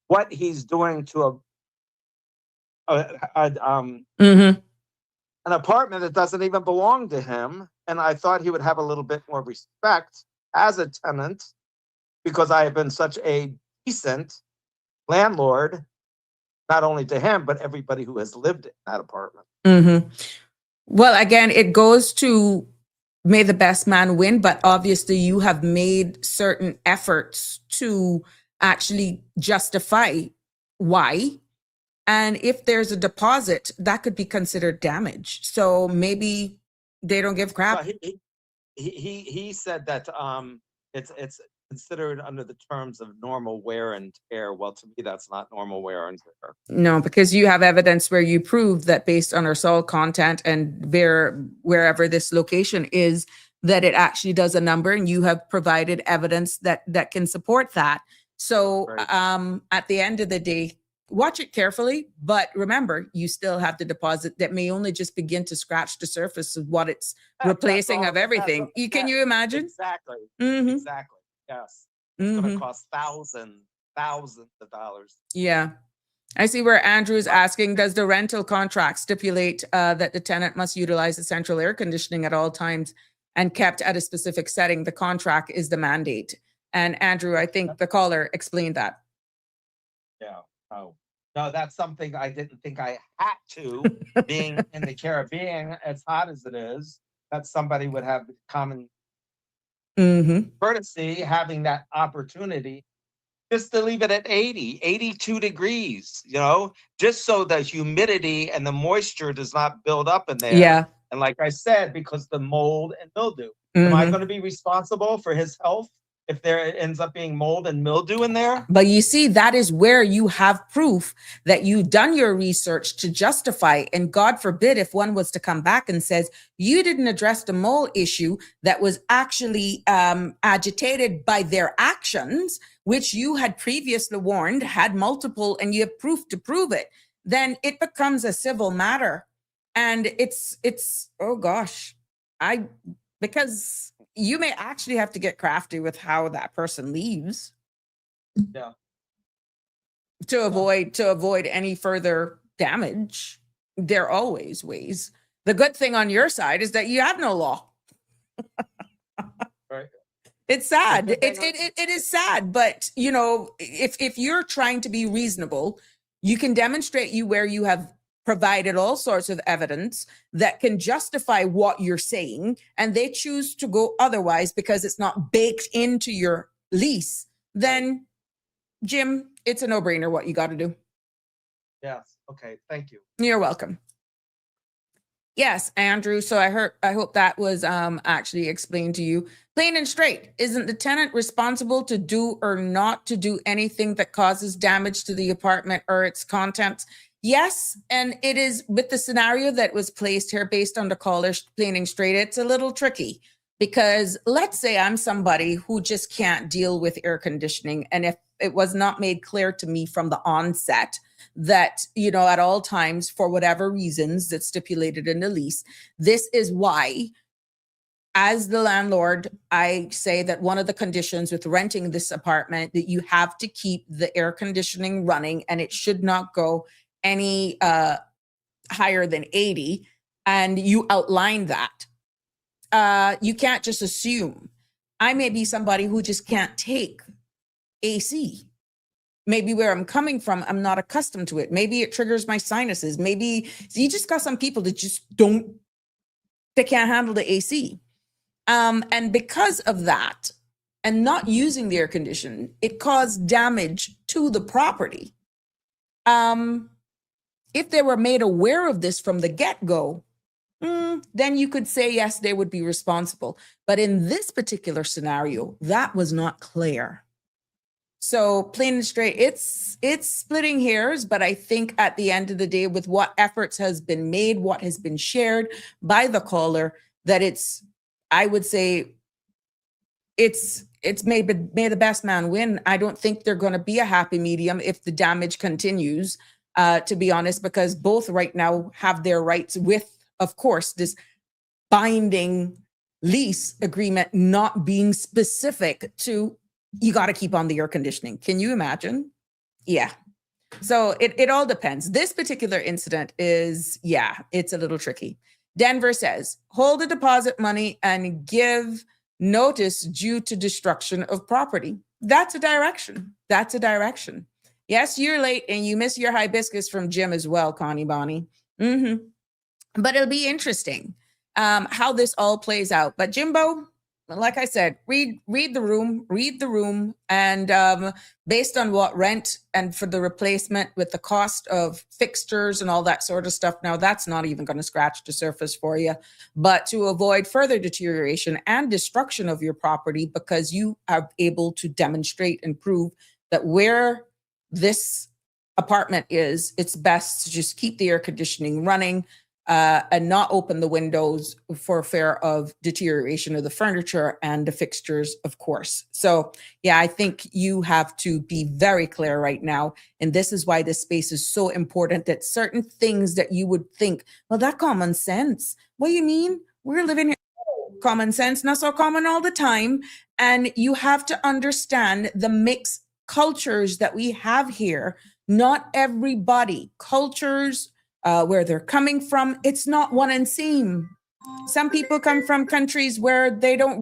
what he's doing to an apartment that doesn't even belong to him. And I thought he would have a little bit more respect as a tenant because I have been such a decent landlord, not only to him, but everybody who has lived in that apartment. Well, again, it goes to may the best man win, but obviously you have made certain efforts to actually justify why. And if there's a deposit, that could be considered damage. So maybe they don't give crap. Well, he said that it's considered under the terms of normal wear and tear. Well, to me, that's not normal wear and tear. No, because you have evidence where you prove that based on our soil content and wherever this location is, that it actually does a number, and you have provided evidence that can support that. So Right. at the end of the day, watch it carefully, but remember, you still have the deposit that may only just begin to scratch the surface of what it's That's replacing all. of everything. Can you imagine? Exactly. Mm-hmm. Exactly. Yes. It's going to Mm-hmm. cost thousands of dollars. Yeah. I see where Andrew is asking, does the rental contract stipulate that the tenant must utilize the central air conditioning at all times and kept at a specific setting? The contract is the mandate. And Andrew, I think the caller explained that. Yeah. Oh, no, that's something I didn't think I had to. Being in the Caribbean, as hot as it is, that somebody would have common Mm-hmm. courtesy, having that opportunity just to leave it at 80, 82 degrees, just so the humidity and the moisture does not build up in there. Yeah. And like I said, because the mold and mildew, am I Mm-hmm. going to be responsible for his health if there ends up being mold and mildew in there? But you see, that is where you have proof that you've done your research to justify. And God forbid if one was to come back and says, you didn't address the mole issue that was actually agitated by their actions, which you had previously warned, had multiple, and you have proof to prove it, then it becomes a civil matter. And it's, oh gosh, because you may actually have to get crafty with how that person leaves. Yeah. To avoid any further damage. There are always ways. The good thing on your side is that you have no law. Right. It's sad. It is sad, but if you're trying to be reasonable, you can demonstrate where you have provided all sorts of evidence that can justify what you're saying, and they choose to go otherwise because it's not baked into your lease, then Jim, it's a no-brainer what you got to do. Yes. Okay. Thank you. You're welcome. Yes, Andrew. So I hope that was actually explained to you. Plain and straight, isn't the tenant responsible to do or not to do anything that causes damage to the apartment or its contents? Yes, and it is with the scenario that was placed here based on the caller's plain and straight, it's a little tricky. Because let's say I'm somebody who just can't deal with air conditioning. And if it was not made clear to me from the onset that, at all times, for whatever reasons that's stipulated in the lease, this is why, as the landlord, I say that one of the conditions with renting this apartment, that you have to keep the air conditioning running and it should not go any higher than 80. And you outline that. You can't just assume. I may be somebody who just can't take AC. Maybe where I'm coming from, I'm not accustomed to it. Maybe it triggers my sinuses. Maybe you just got some people that just they can't handle the AC. And because of that, and not using the air condition, it caused damage to the property. If they were made aware of this from the get-go, then you could say, yes, they would be responsible. But in this particular scenario, that was not clear. So plain and straight, it's splitting hairs, but I think at the end of the day, with what efforts has been made, what has been shared by the caller, that I would say it's may the best man win. I don't think they're going to be a happy medium if the damage continues, to be honest, because both right now have their rights with, of course, this binding lease agreement not being specific to, you got to keep on the air conditioning. Can you imagine? Yeah. So it all depends. This particular incident is, it's a little tricky. Denver says, hold the deposit money and give notice due to destruction of property. That's a direction. Yes, you're late and you miss your hibiscus from Jim as well, Connie Bonnie. But it'll be interesting how this all plays out. But Jimbo, like I said, read the room, and based on what rent and for the replacement with the cost of fixtures and all that sort of stuff. Now that's not even going to scratch the surface for you, but to avoid further deterioration and destruction of your property, because you are able to demonstrate and prove that where this apartment is, it's best to just keep the air conditioning running. and not open the windows for fear of deterioration of the furniture and the fixtures, of course. So, yeah, I think you have to be very clear right now. And this is why this space is so important, that certain things that you would think, well, that common sense. What do you mean? We're living here. Common sense, not so common all the time. And you have to understand the mixed cultures that we have here. Not everybody, cultures, where they're coming from, it's not one and same. Some people come from countries where they don't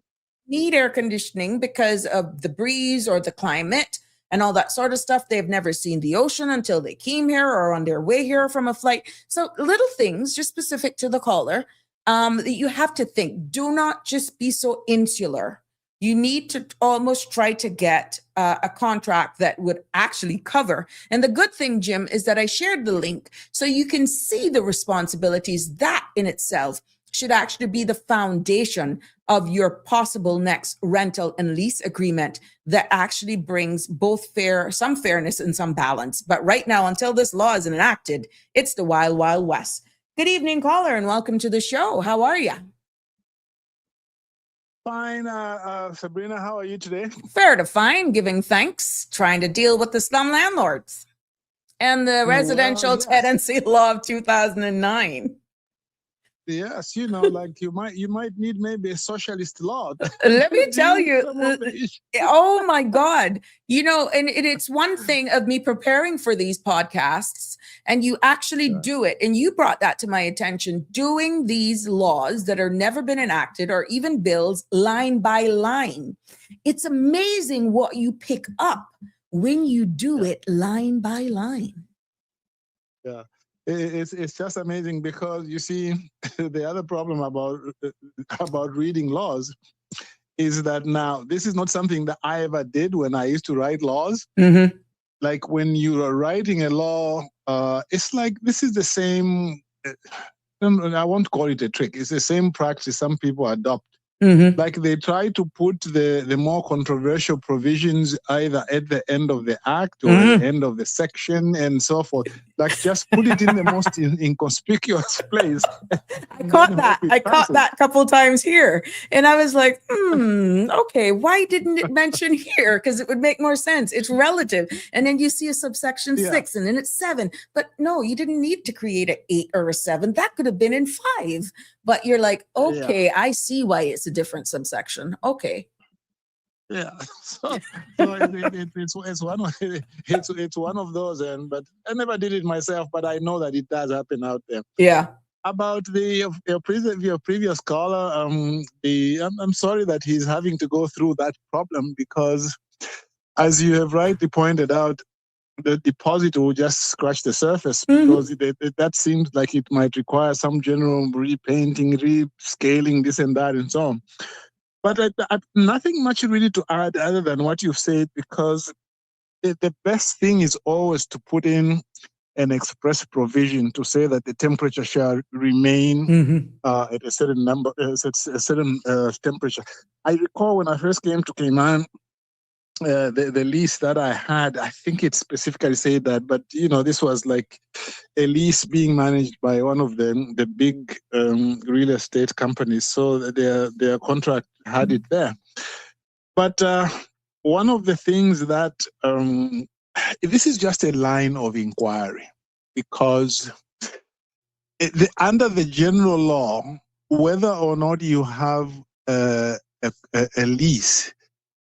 need air conditioning because of the breeze or the climate and all that sort of stuff. They've never seen the ocean until they came here or on their way here from a flight. So little things, just specific to the caller, that you have to think. Do not just be so insular. You need to almost try to get a contract that would actually cover. And the good thing, Jim, is that I shared the link so you can see the responsibilities. That in itself should actually be the foundation of your possible next rental and lease agreement that actually brings both some fairness and some balance. But right now, until this law is enacted, it's the wild, wild west. Good evening, caller, and welcome to the show. How are you? Fine, Sabrina, how are you today? Fair to fine, giving thanks, trying to deal with the slum landlords and the residential Well, yes. tenancy law of 2009. Yes, like you might need maybe a socialist law. Let me tell you, Some of the issues. oh my God, and it's one thing of me preparing for these podcasts and you actually do it. And you brought that to my attention, doing these laws that are never been enacted or even bills line by line. It's amazing what you pick up when you do it line by line. Yeah. It's just amazing because you see the other problem about reading laws is that now this is not something that I ever did when I used to write laws. Mm-hmm. Like when you are writing a law, it's like this is the same. I won't call it a trick. It's the same practice some people adopt. Mm-hmm. Like they try to put the more controversial provisions either at the end of the act or at the end of the section and so forth. Like just put it in the most inconspicuous place. I caught that a couple times here. And I was like, okay, why didn't it mention here? Because it would make more sense. It's relative. And then you see a subsection 6 and then it's 7. But no, you didn't need to create an 8 or a 7. That could have been in 5. But you're like, okay, I see why it's a different subsection. Okay. Yeah, so it's one of those, but I never did it myself, but I know that it does happen out there. Yeah. About your previous caller, I'm sorry that he's having to go through that problem because, as you have rightly pointed out, the deposit will just scratch the surface because that seems like it might require some general repainting, rescaling, this and that, and so on. But nothing much really to add other than what you've said, because the best thing is always to put in an express provision to say that the temperature shall remain at a certain number, a certain temperature. I recall when I first came to Cayman, the lease that I had, I think it specifically said that, but this was like a lease being managed by one of the big real estate companies, so their contract had it there. But one of the things that this is just a line of inquiry, because under the general law, whether or not you have a lease,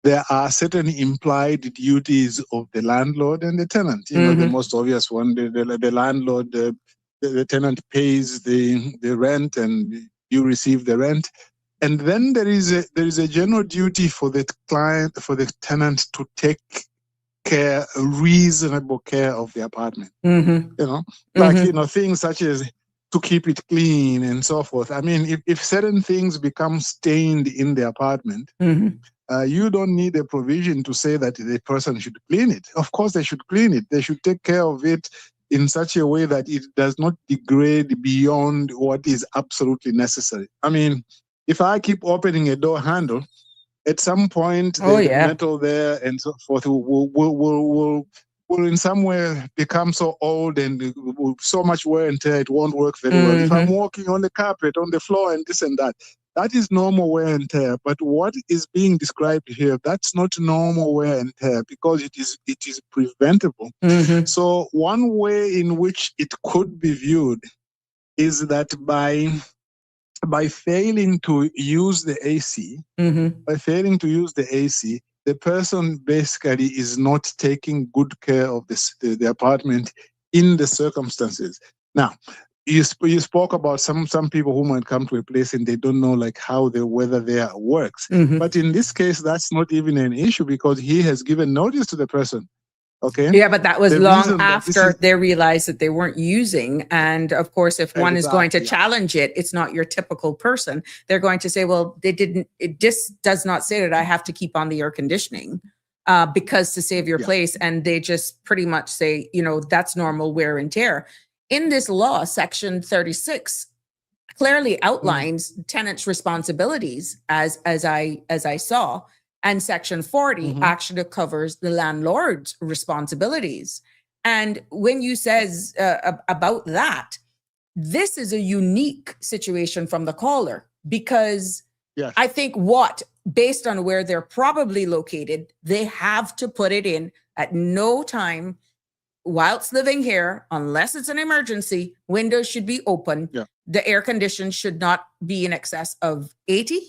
there are certain implied duties of the landlord and the tenant. The most obvious one, the landlord, the tenant pays the rent and you receive the rent. And then there is a general duty for the tenant to take reasonable care of the apartment. Things such as to keep it clean and so forth. I mean, if certain things become stained in the apartment, you don't need a provision to say that the person should clean it. Of course, they should clean it. They should take care of it in such a way that it does not degrade beyond what is absolutely necessary. I mean, if I keep opening a door handle, at some point the metal there and so forth will will in some way become so old and so much wear and tear, it won't work very well. If I'm walking on the carpet, on the floor, and this and that, that is normal wear and tear. But what is being described here, that's not normal wear and tear because it is preventable. So one way in which it could be viewed is that by failing to use the AC, the person basically is not taking good care of the apartment in the circumstances. Now, you spoke about some people who might come to a place and they don't know like how the weather there works. But in this case, that's not even an issue because he has given notice to the person. Okay. Yeah, but that was The long reason that after they realized that they weren't using. And of course, if one is going to Exactly, yeah. challenge it, it's not your typical person. They're going to say, well, it just does not say that I have to keep on the air conditioning because to save your place. And they just pretty much say, that's normal wear and tear. In this law, Section 36 clearly outlines tenants' responsibilities as I saw. And Section 40 actually covers the landlord's responsibilities. And when you says about that, this is a unique situation from the caller because I think based on where they're probably located, they have to put it in at no time whilst living here, unless it's an emergency, windows should be open. The air condition should not be in excess of 80.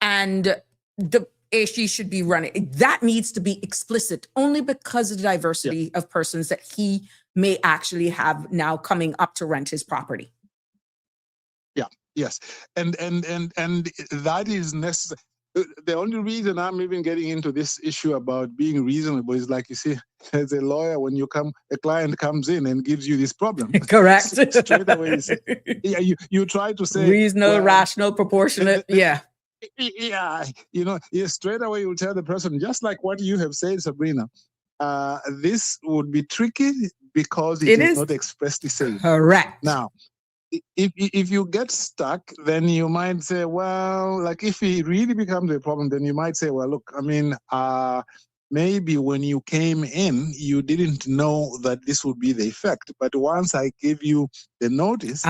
And the AC should be running. That needs to be explicit only because of the diversity of persons that he may actually have now coming up to rent his property. Yes. And that is necessary. The only reason I'm even getting into this issue about being reasonable is like, you see, as a lawyer, when a client comes in and gives you this problem. Correct. Straight away, you try to say reasonable, rational, proportionate. Straight away you'll tell the person, just like what you have said, Sabrina, this would be tricky because it is not expressly said. Correct. Now, if you get stuck, then you might say, well, like if it really becomes a problem, then you might say, well, look, I mean, maybe when you came in, you didn't know that this would be the effect. But once I give you the notice,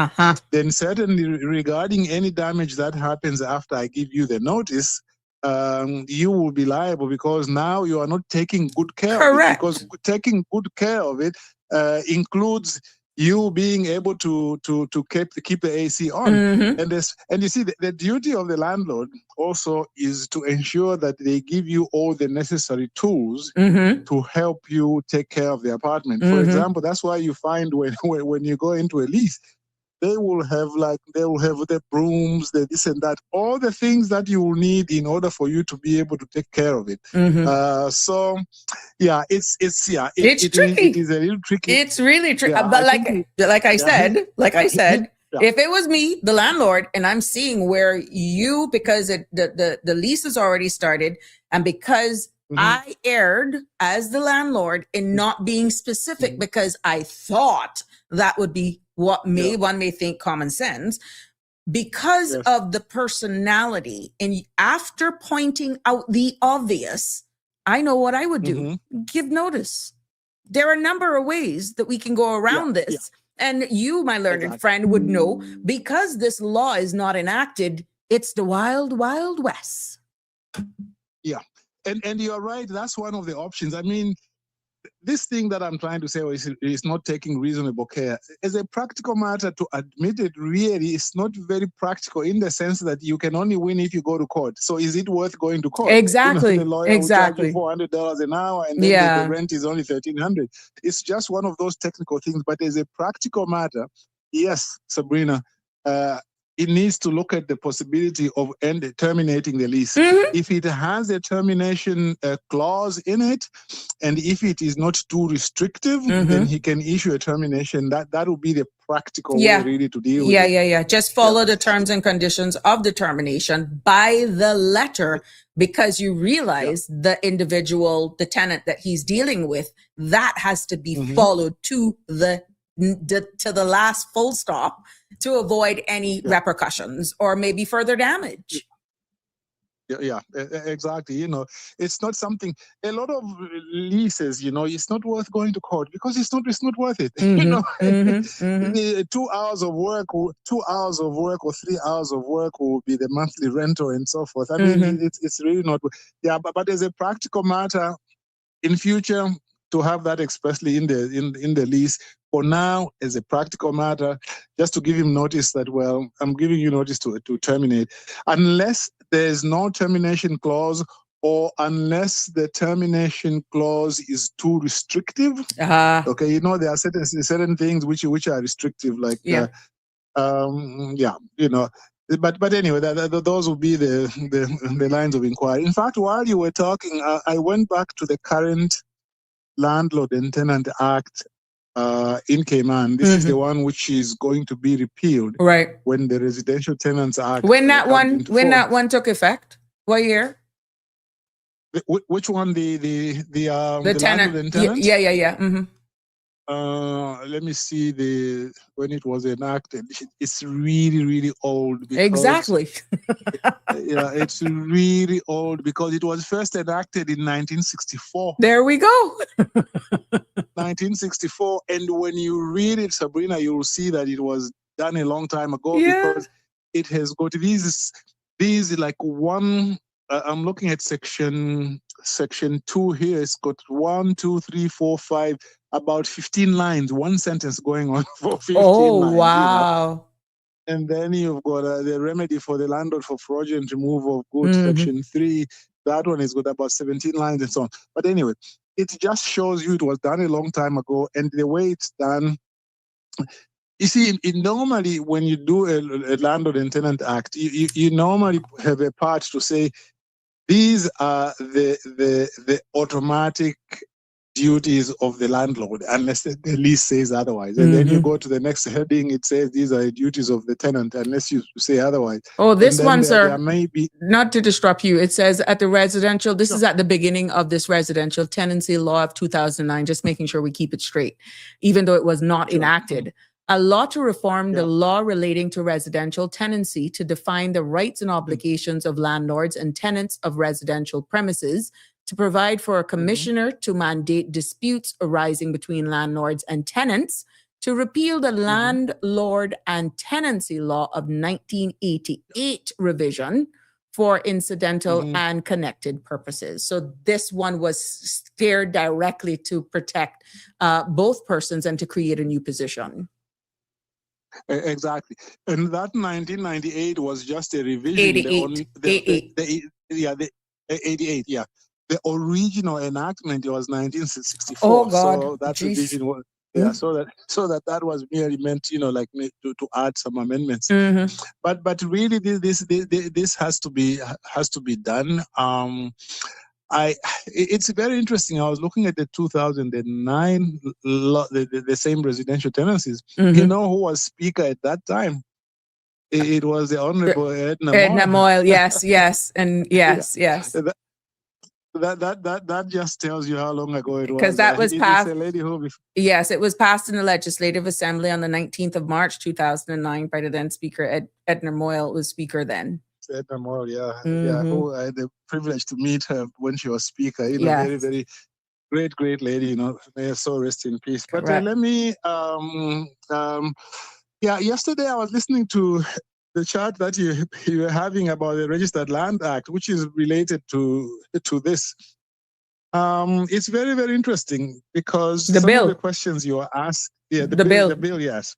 then certainly regarding any damage that happens after I give you the notice, you will be liable because now you are not taking good care of it. Because taking good care of it includes you being able to keep the AC on. And you see, the duty of the landlord also is to ensure that they give you all the necessary tools to help you take care of the apartment. For example, that's why you find when you go into a lease, they will have the brooms, the this and that, all the things that you will need in order for you to be able to take care of it. So yeah, it's tricky. It is a little tricky. It's really tricky. But like I said, if it was me, the landlord, and I'm seeing where you, because the lease has already started, and because I erred as the landlord in not being specific because I thought that would be what one may think common sense, because of the personality. And after pointing out the obvious, I know what I would do. Give notice. There are a number of ways that we can go around this. And you, my learned friend, would know, because this law is not enacted, it's the wild, wild west. Yeah. And you're right. That's one of the options. I mean, this thing that I'm trying to say is not taking reasonable care. As a practical matter, to admit it really is not very practical in the sense that you can only win if you go to court. So is it worth going to court? Exactly. The lawyer will charge you $400 an hour and then the rent is only $1,300. It's just one of those technical things. But as a practical matter, yes, Sabrina, it needs to look at the possibility of terminating the lease. If it has a termination clause in it, and if it is not too restrictive, then he can issue a termination. That would be the practical way really to deal with it. Just follow the terms and conditions of the termination by the letter, because you realize the individual, the tenant that he's dealing with, that has to be followed to the last full stop, to avoid any repercussions or maybe further damage. Exactly. It's not something. A lot of leases, it's not worth going to court because it's not worth it. The 2 hours of work, 2 hours of work, or 3 hours of work will be the monthly rental and so forth. I mean, it's really not. Yeah, but as a practical matter, in future, to have that expressly in the lease. For now, as a practical matter, just to give him notice that, well, I'm giving you notice to terminate, unless there's no termination clause, or unless the termination clause is too restrictive. Okay, there are certain things which are restrictive, like But anyway, those will be the lines of inquiry. In fact, while you were talking, I went back to the current Landlord and Tenant Act in Cayman. This is the one which is going to be repealed, right, when the Residential Tenants Act when that one took effect. What year? Which one? The tenant. Landlord and Tenant? Yeah. Let me see when it was enacted. It's really, really old. Because, exactly. Yeah, it's really old because it was first enacted in 1964. There we go. 1964. And when you read it, Sabrina, you will see that it was done a long time ago, because it has got these like one. I'm looking at section 2 here. It's got 1, 2, 3, 4, 5, about 15 lines, one sentence going on for 15 lines. Wow. And then you've got the remedy for the landlord for fraudulent removal of goods, section 3. That one has got about 17 lines and so on. But anyway, it just shows you it was done a long time ago, and the way it's done. You see, normally when you do a Landlord and Tenant Act, you normally have a part to say these are the automatic duties of the landlord, unless the lease says otherwise. And then you go to the next heading, it says these are the duties of the tenant, unless you say otherwise. Oh, this one, sir, there may be, not to disrupt you, it says at the residential, this is at the beginning of this residential tenancy law of 2009, just making sure we keep it straight, even though it was not enacted. A law to reform the law relating to residential tenancy to define the rights and obligations of landlords and tenants of residential premises, to provide for a commissioner to mandate disputes arising between landlords and tenants, to repeal the Landlord and Tenancy Law of 1988 revision for incidental and connected purposes. So this one was steered directly to protect both persons and to create a new position. Exactly. And that 1998 was just a revision. 88, yeah. The original enactment was 1964. Oh God! So that revision was so that was merely meant, to add some amendments. But really, this has to be done. It's very interesting. I was looking at the 2009 law, the same residential tenancies. You know who was speaker at that time? It was the Honorable Edna Moyle. Yes, and yes. That just tells you how long ago it was. Because that was passed. It's a lady who yes, it was passed in the Legislative Assembly on the 19th of March, 2009 by the then Speaker Edna Moyle was Speaker then. Edna Moyle, who I had the privilege to meet her when she was Speaker. Very, very great lady. May her soul rest in peace. But let me. Yesterday I was listening to the chat that you were having about the Registered Land Act, which is related to this. It's very, very interesting because of the questions you are asked. Yeah, the bill, yes.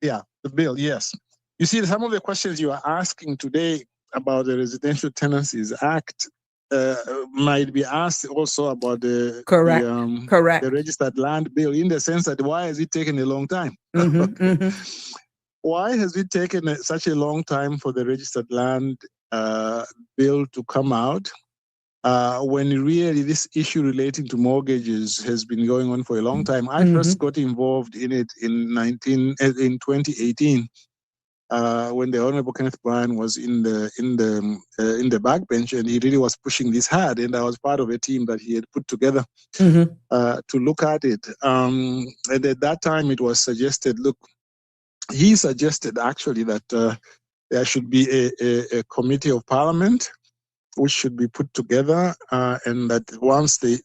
Yeah, the bill, yes. You see, some of the questions you are asking today about the Residential Tenancies Act might be asked also about the Registered Land Bill, in the sense that why has it taken a long time? Why has it taken such a long time for the Registered Land Bill to come out when really this issue relating to mortgages has been going on for a long time? I first got involved in it in 2018 when the Honorable Kenneth Bryan was in the backbench, and he really was pushing this hard, and I was part of a team that he had put together to look at it. And at that time, it was suggested. He suggested actually that there should be a committee of parliament which should be put together, and that once they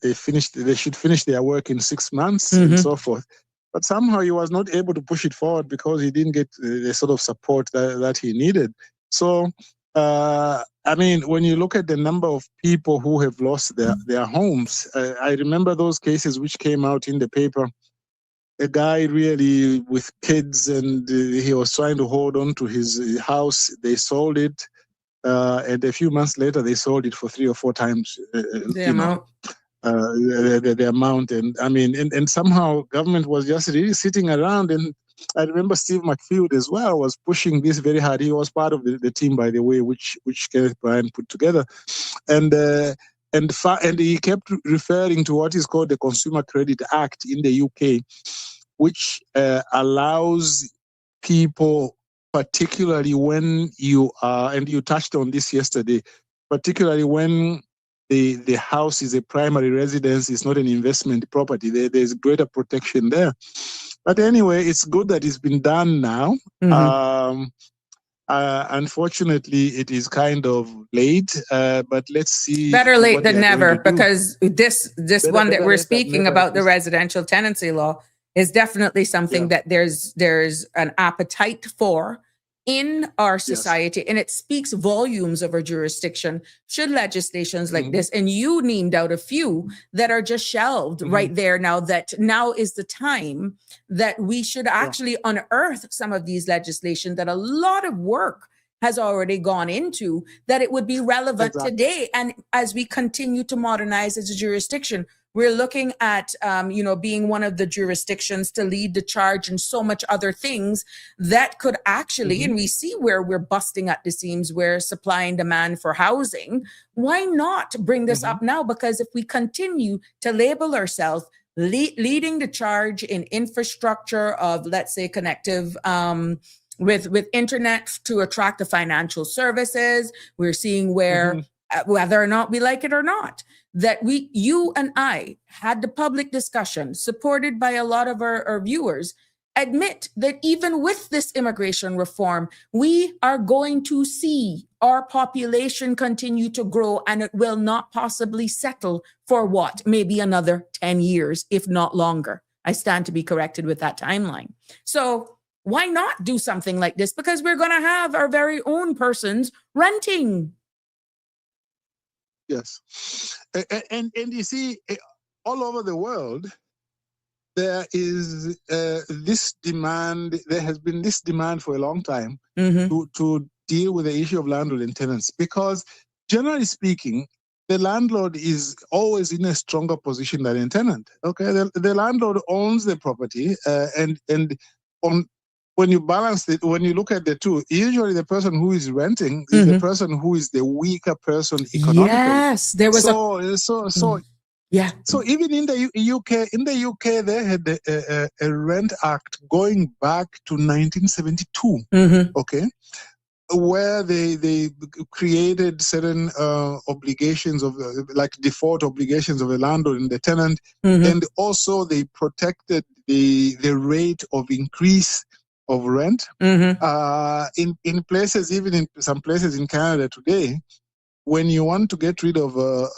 should finish their work in 6 months and so forth. But somehow he was not able to push it forward because he didn't get the sort of support that he needed. So, I mean, when you look at the number of people who have lost their homes, I remember those cases which came out in the paper. A guy really with kids, and he was trying to hold on to his house. They sold it, and a few months later, they sold it for 3 or 4 times The amount. The amount. And I mean, and somehow government was just really sitting around. And I remember Steve McField as well was pushing this very hard. He was part of the team, by the way, which Kenneth Bryan put together, and he kept referring to what is called the Consumer Credit Act in the UK, which allows people, particularly when you are, and you touched on this yesterday, particularly when the house is a primary residence, it's not an investment property. There's greater protection there. But anyway, it's good that it's been done now. Unfortunately, it is kind of late, but let's see. Better late what than they are going never, to do. because this one that Better we're late than speaking never. about, the residential tenancy law, is definitely something that there's an appetite for in our society, and it speaks volumes of our jurisdiction should legislations like this, and you named out a few that are just shelved right there now, that now is the time that we should actually unearth some of these legislation that a lot of work has already gone into, that it would be relevant today. And as we continue to modernize as a jurisdiction, we're looking at, being one of the jurisdictions to lead the charge and so much other things that could actually, and we see where we're busting at the seams, where supply and demand for housing. Why not bring this up now? Because if we continue to label ourselves leading the charge in infrastructure of, let's say, connective, with internet to attract the financial services, we're seeing where, whether or not we like it or not, that you and I had the public discussion supported by a lot of our viewers, admit that even with this immigration reform, we are going to see our population continue to grow, and it will not possibly settle for what? Maybe another 10 years, if not longer. I stand to be corrected with that timeline. So why not do something like this? Because we're going to have our very own persons renting. Yes. And you see, all over the world, there is this demand. There has been this demand for a long time to deal with the issue of landlord and tenants, because generally speaking, the landlord is always in a stronger position than a tenant. Okay, the landlord owns the property, and when you balance it, when you look at the two, usually the person who is renting is the person who is the weaker person economically. Yes, there was So even in the UK, they had a rent act going back to 1972. Okay, where they created certain obligations of like default obligations of the landlord and the tenant, and also they protected the rate of increase of rent. In places, even in some places in Canada today, when you want to get rid of a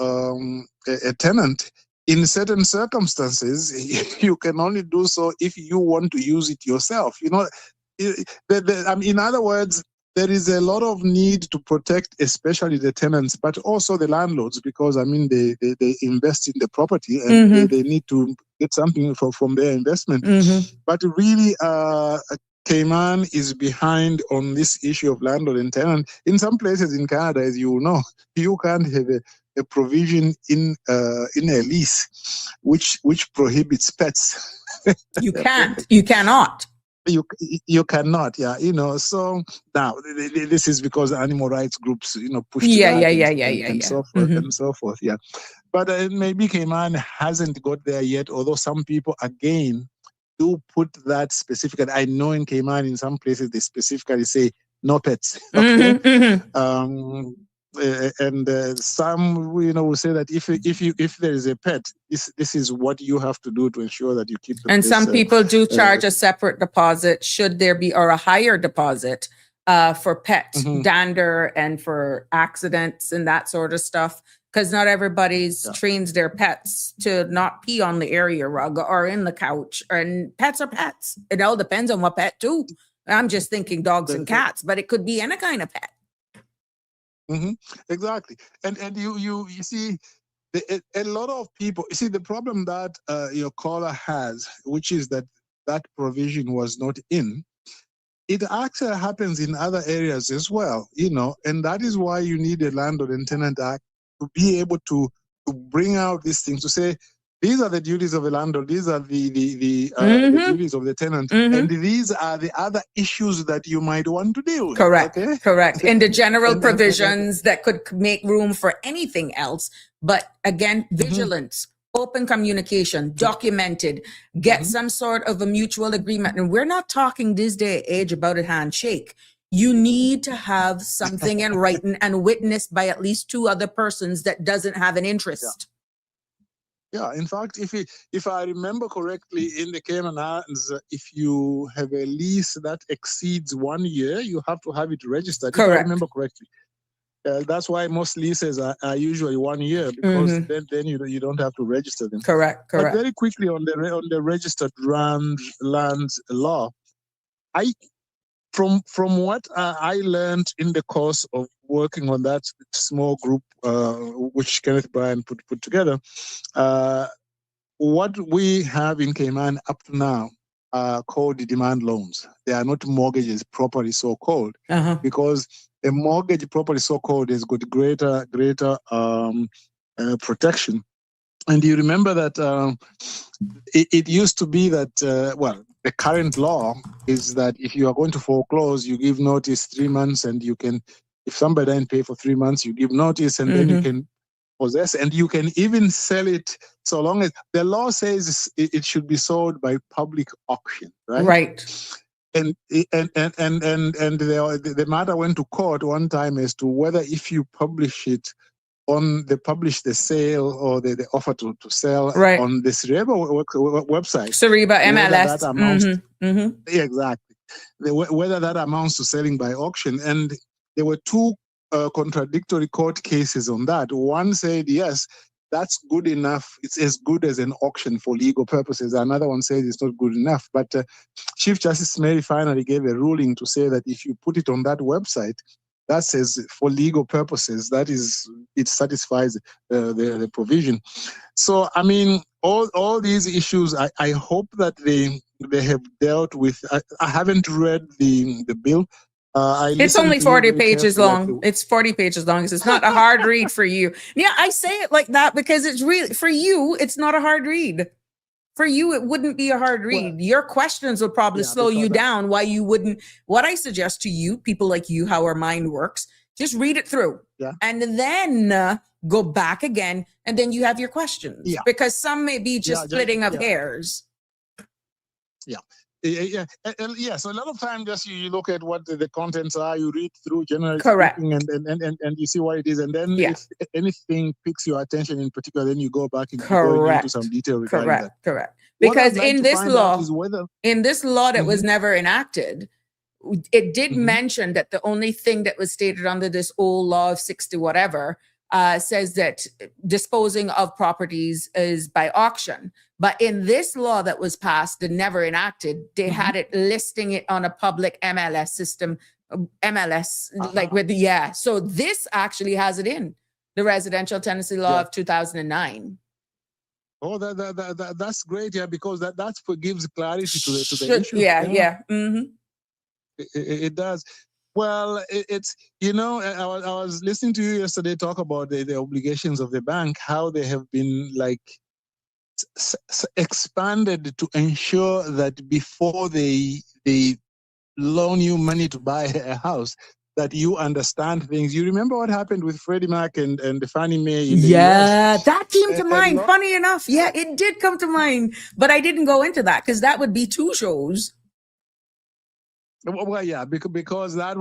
tenant, in certain circumstances, you can only do so if you want to use it yourself. You know, in other words, there is a lot of need to protect, especially the tenants, but also the landlords, because I mean they invest in the property, and they need to get something from their investment. But really, Cayman is behind on this issue of landlord and tenant. In some places in Canada, as you know, you can't have a provision in a lease which prohibits pets. You can't. You cannot. You cannot, yeah. You know, so now this is because animal rights groups, push and so forth and so forth, yeah. But maybe Cayman hasn't got there yet, although some people again do put that specific. And I know in Cayman, in some places, they specifically say no pets. Okay, and some will say that if there is a pet, this is what you have to do to ensure that you keep the and place, some people do charge a separate deposit should there be, or a higher deposit, for pet dander and for accidents and that sort of stuff. Because not everybody's trains their pets to not pee on the area rug or in the couch. And pets are pets. It all depends on what pet too. I'm just thinking dogs and cats, but it could be any kind of pet. Exactly. And you see, a lot of people, you see, the problem that your caller has, which is that provision was not in, it actually happens in other areas as well, and that is why you need a Landlord and Tenant Act to be able to bring out these things, to say, these are the duties of the landlord, these are the duties of the tenant, and these are the other issues that you might want to deal with. Correct, okay? correct. In the general provisions that could make room for anything else. But again, vigilance, open communication, documented, get some sort of a mutual agreement. And we're not talking this day age about a handshake. You need to have something in writing and witnessed by at least 2 other persons that doesn't have an interest. Yeah, in fact, if I remember correctly, in the Cayman Islands, if you have a lease that exceeds 1 year, you have to have it registered. Correct. If I remember correctly. That's why most leases are usually 1 year, because then you don't have to register them. Correct. But very quickly on the registered lands law, from what I learned in the course of working on that small group, which Kenneth Bryan put together, what we have in Cayman up to now are called the demand loans. They are not mortgages properly so called, because a mortgage properly so called has got greater protection. And you remember that it used to be that, the current law is that if you are going to foreclose, you give notice 3 months, and you can, if somebody doesn't pay for 3 months, you give notice, and then you can possess, and you can even sell it, so long as the law says it should be sold by public auction, right? Right. And the matter went to court one time as to whether, if you publish it publish the sale or the offer to sell on the Cereba website. Cereba MLS. That amounts exactly. Whether that amounts to selling by auction. And there were 2 contradictory court cases on that. One said, yes, that's good enough. It's as good as an auction for legal purposes. Another one says it's not good enough. But Chief Justice Mary finally gave a ruling to say that if you put it on that website, that says for legal purposes, it satisfies the provision. So, I mean, all these issues, I hope that they have dealt with. I haven't read the bill. It's only 40 pages long. It's 40 pages long. It's not a hard read for you. Yeah, I say it like that because it's really, for you, it's not a hard read. For you, it wouldn't be a hard read. Well, your questions would probably slow you down. Why you wouldn't? What I suggest to you, people like you, how our mind works, just read it through and then go back again. And then you have your questions because some may be just splitting of hairs. So a lot of time, just you look at what the contents are, you read through generally speaking, and you see what it is, and then if anything piques your attention in particular, then you go back and go into some detail regarding that. Correct. Because in this law that was never enacted, it did mention that the only thing that was stated under this old law of 60 whatever says that disposing of properties is by auction. But in this law that was passed and never enacted, they had it listing it on a public MLS system, like with so this actually has it in the residential tenancy law of 2009. Oh, that's great, because that gives clarity to the issue. It does. Well, it's, I was listening to you yesterday talk about the obligations of the bank, how they have been expanded to ensure that before they loan you money to buy a house, that you understand things. You remember what happened with Freddie Mac and the Fannie Mae in the US? That came to mind. Funny enough, it did come to mind, but I didn't go into that because that would be 2 shows. Well, because that,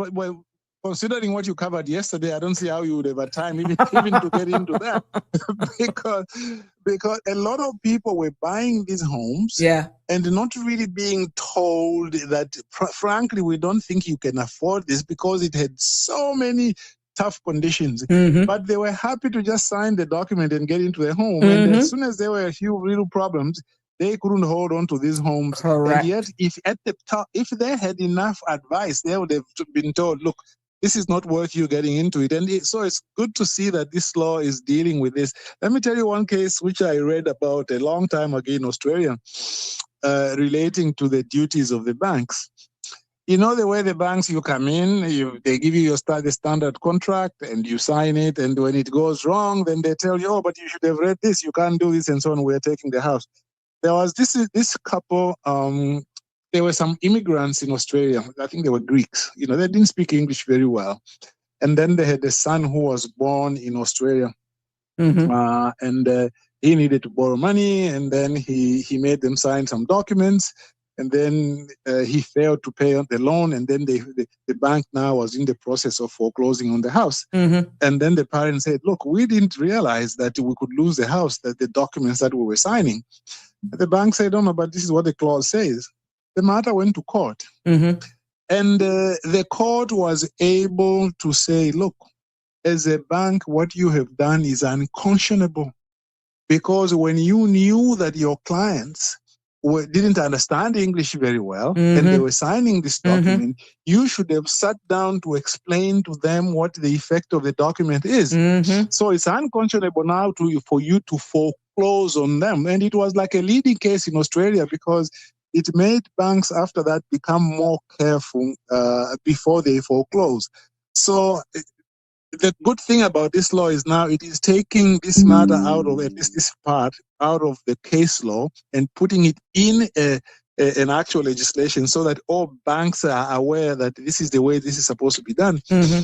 considering what you covered yesterday, I don't see how you would have a time even to get into that, because a lot of people were buying these homes Yeah. and not really being told that, frankly, we don't think you can afford this because it had so many tough conditions. Mm-hmm. But they were happy to just sign the document and get into the home. Mm-hmm. And as soon as there were a few little problems, they couldn't hold on to these homes. Correct. And yet, if at the top, if they had enough advice, they would have been told, look, this is not worth you getting into it. And so it's good to see that this law is dealing with this. Let me tell you one case which I read about a long time ago in Australia, relating to the duties of the banks. You know the way the banks, you come in, they give you the standard contract and you sign it. And when it goes wrong, then they tell you, oh, but you should have read this. You can't do this and so on. We're taking the house. There was this couple, there were some immigrants in Australia. I think they were Greeks. You know, they didn't speak English very well. And then they had a son who was born in Australia. Mm-hmm. And he needed to borrow money. And then he made them sign some documents. And then he failed to pay on the loan. And then the bank now was in the process of foreclosing on the house. Mm-hmm. And then the parents said, look, we didn't realize that we could lose the house, that the documents that we were signing. The bank said, oh, no, but this is what the clause says. The matter went to court. Mm-hmm. And the court was able to say, look, as a bank, what you have done is unconscionable. Because when you knew that your clients didn't understand English very well, Mm-hmm. and they were signing this document, you should have sat down to explain to them what the effect of the document is. Mm-hmm. So it's unconscionable now for you to foreclose on them. And it was like a leading case in Australia because it made banks after that become more careful before they foreclose. So the good thing about this law is now it is taking this matter out of, at least this part, out of the case law and putting it in an actual legislation so that all banks are aware that this is the way this is supposed to be done. Mm-hmm.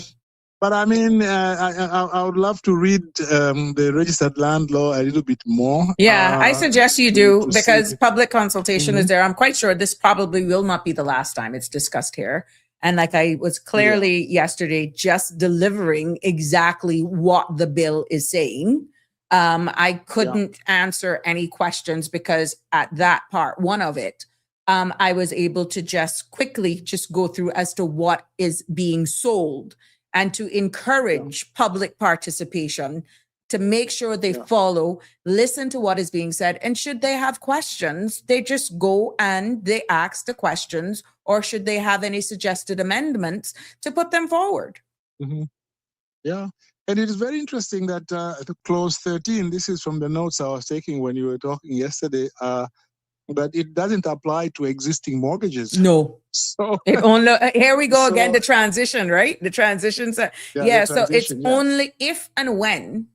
But I mean, I would love to read the registered land law a little bit more. Yeah, I suggest you do because see. public consultation is there. I'm quite sure this probably will not be the last time it's discussed here. And like I was clearly yesterday just delivering exactly what the bill is saying. I couldn't answer any questions because at that part, one of it, I was able to just quickly just go through as to what is being sold and to encourage public participation, to make sure they follow, listen to what is being said. And should they have questions, they just go and they ask the questions, or should they have any suggested amendments to put them forward? Mm-hmm. Yeah. And it is very interesting that clause 13, this is from the notes I was taking when you were talking yesterday, but it doesn't apply to existing mortgages. No. So it only, here we go again, the transition, right? The transitions. So it's only if and when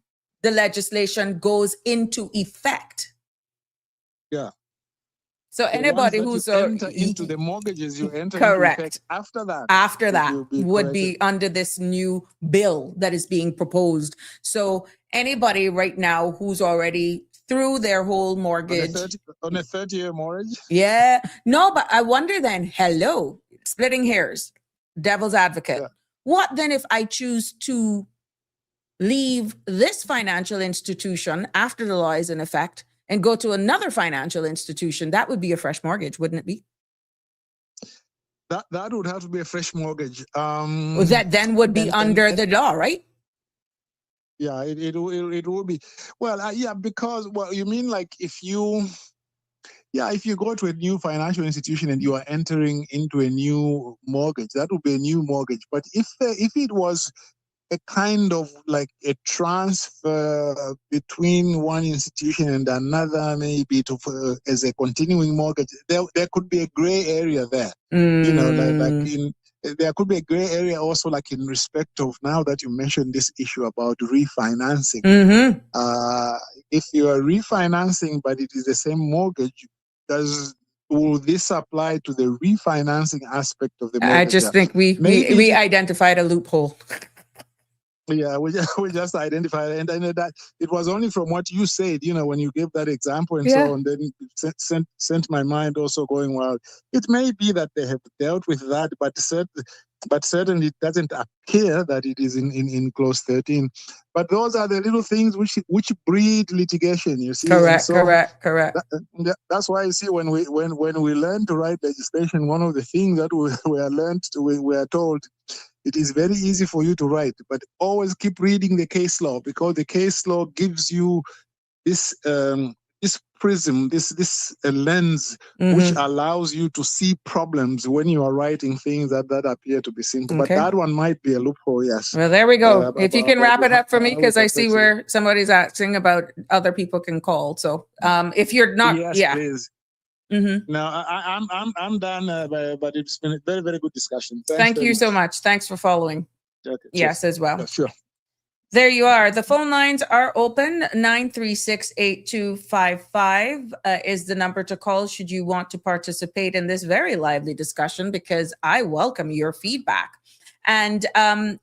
the legislation goes into effect. Yeah. So anybody who's enter into the mortgages, you enter correct. Into effect after that. After that would be under this new bill that is being proposed. So anybody right now who's already through their whole mortgage on a 30-year mortgage. Yeah. No, but I wonder then, hello, splitting hairs, devil's advocate. Yeah. What then if I choose to leave this financial institution after the law is in effect and go to another financial institution? That would be a fresh mortgage, wouldn't it be? That would have to be a fresh mortgage. That then would be under the law, right? Yeah, it will be. Well, yeah, because, well, you mean like if you go to a new financial institution and you are entering into a new mortgage, that would be a new mortgage. But if it was a kind of like a transfer between one institution and another, maybe as a continuing mortgage, there could be a gray area there. You know, there could be a gray area also, like in respect of, now that you mentioned this issue about refinancing. If you are refinancing, but it is the same mortgage, will this apply to the refinancing aspect of the mortgage? I just think we identified a loophole. Yeah, we just identified it. And that it was only from what you said, you know, when you gave that example and so on, then it sent my mind also going, well, it may be that they have dealt with that, but but certainly it doesn't appear that it is in clause 13. But those are the little things which breed litigation, you see. And so that's why you see when we learn to write legislation, one of the things that we are told, it is very easy for you to write, but always keep reading the case law, because the case law gives you this prism, this lens, which allows you to see problems when you are writing things that appear to be simple. But that one might be a loophole, yes. Well, there we go. If you can wrap it up for me, because I see where somebody's asking about other people can call. So if you're not, yes, please. No, I'm done, but it's been a very, very good discussion. Thank you so much. Thanks for following. Okay, yes, as well. Sure. There you are. The phone lines are open. 936-8255 is the number to call should you want to participate in this very lively discussion, because I welcome your feedback. And,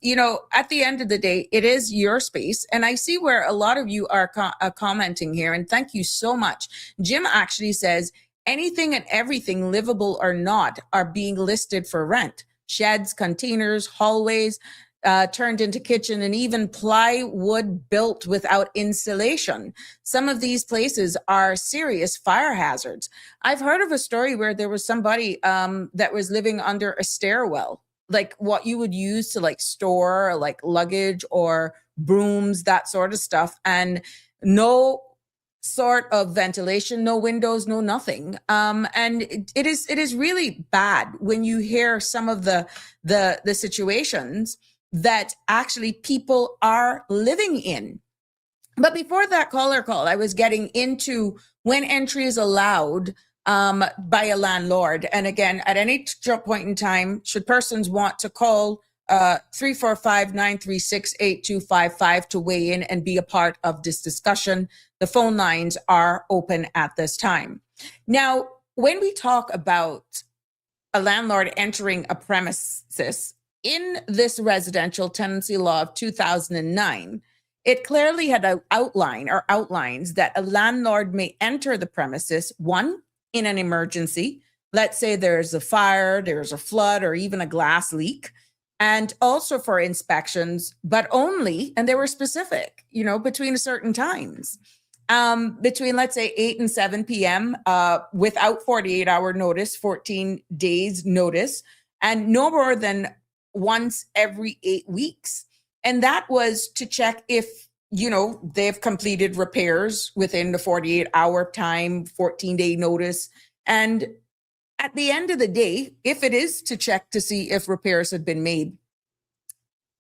you know, at the end of the day, it is your space. And I see where a lot of you are commenting here. And thank you so much. Jim actually says, anything and everything, livable or not, are being listed for rent. Sheds, containers, hallways, turned into kitchen, and even plywood built without insulation. Some of these places are serious fire hazards. I've heard of a story where there was somebody that was living under a stairwell, like what you would use to like store like luggage or brooms, that sort of stuff, and no sort of ventilation, no windows, no nothing. And it is really bad when you hear some of the situations that actually people are living in. But before that caller call, I was getting into when entry is allowed by a landlord. And again, at any point in time, should persons want to call 345-936-8255 to weigh in and be a part of this discussion, the phone lines are open at this time. Now, when we talk about a landlord entering a premises, in this residential tenancy law of 2009, it clearly had an outline or outlines that a landlord may enter the premises, one, in an emergency. Let's say there's a fire, there's a flood, or even a glass leak. And also for inspections, but only, and they were specific, you know, between certain times. Between, let's say, 8 and 7 p.m. Without 48-hour notice, 14 days notice, and no more than once every 8 weeks. And that was to check if, you know, they've completed repairs within the 48-hour time, 14-day notice. And at the end of the day, if it is to check to see if repairs have been made,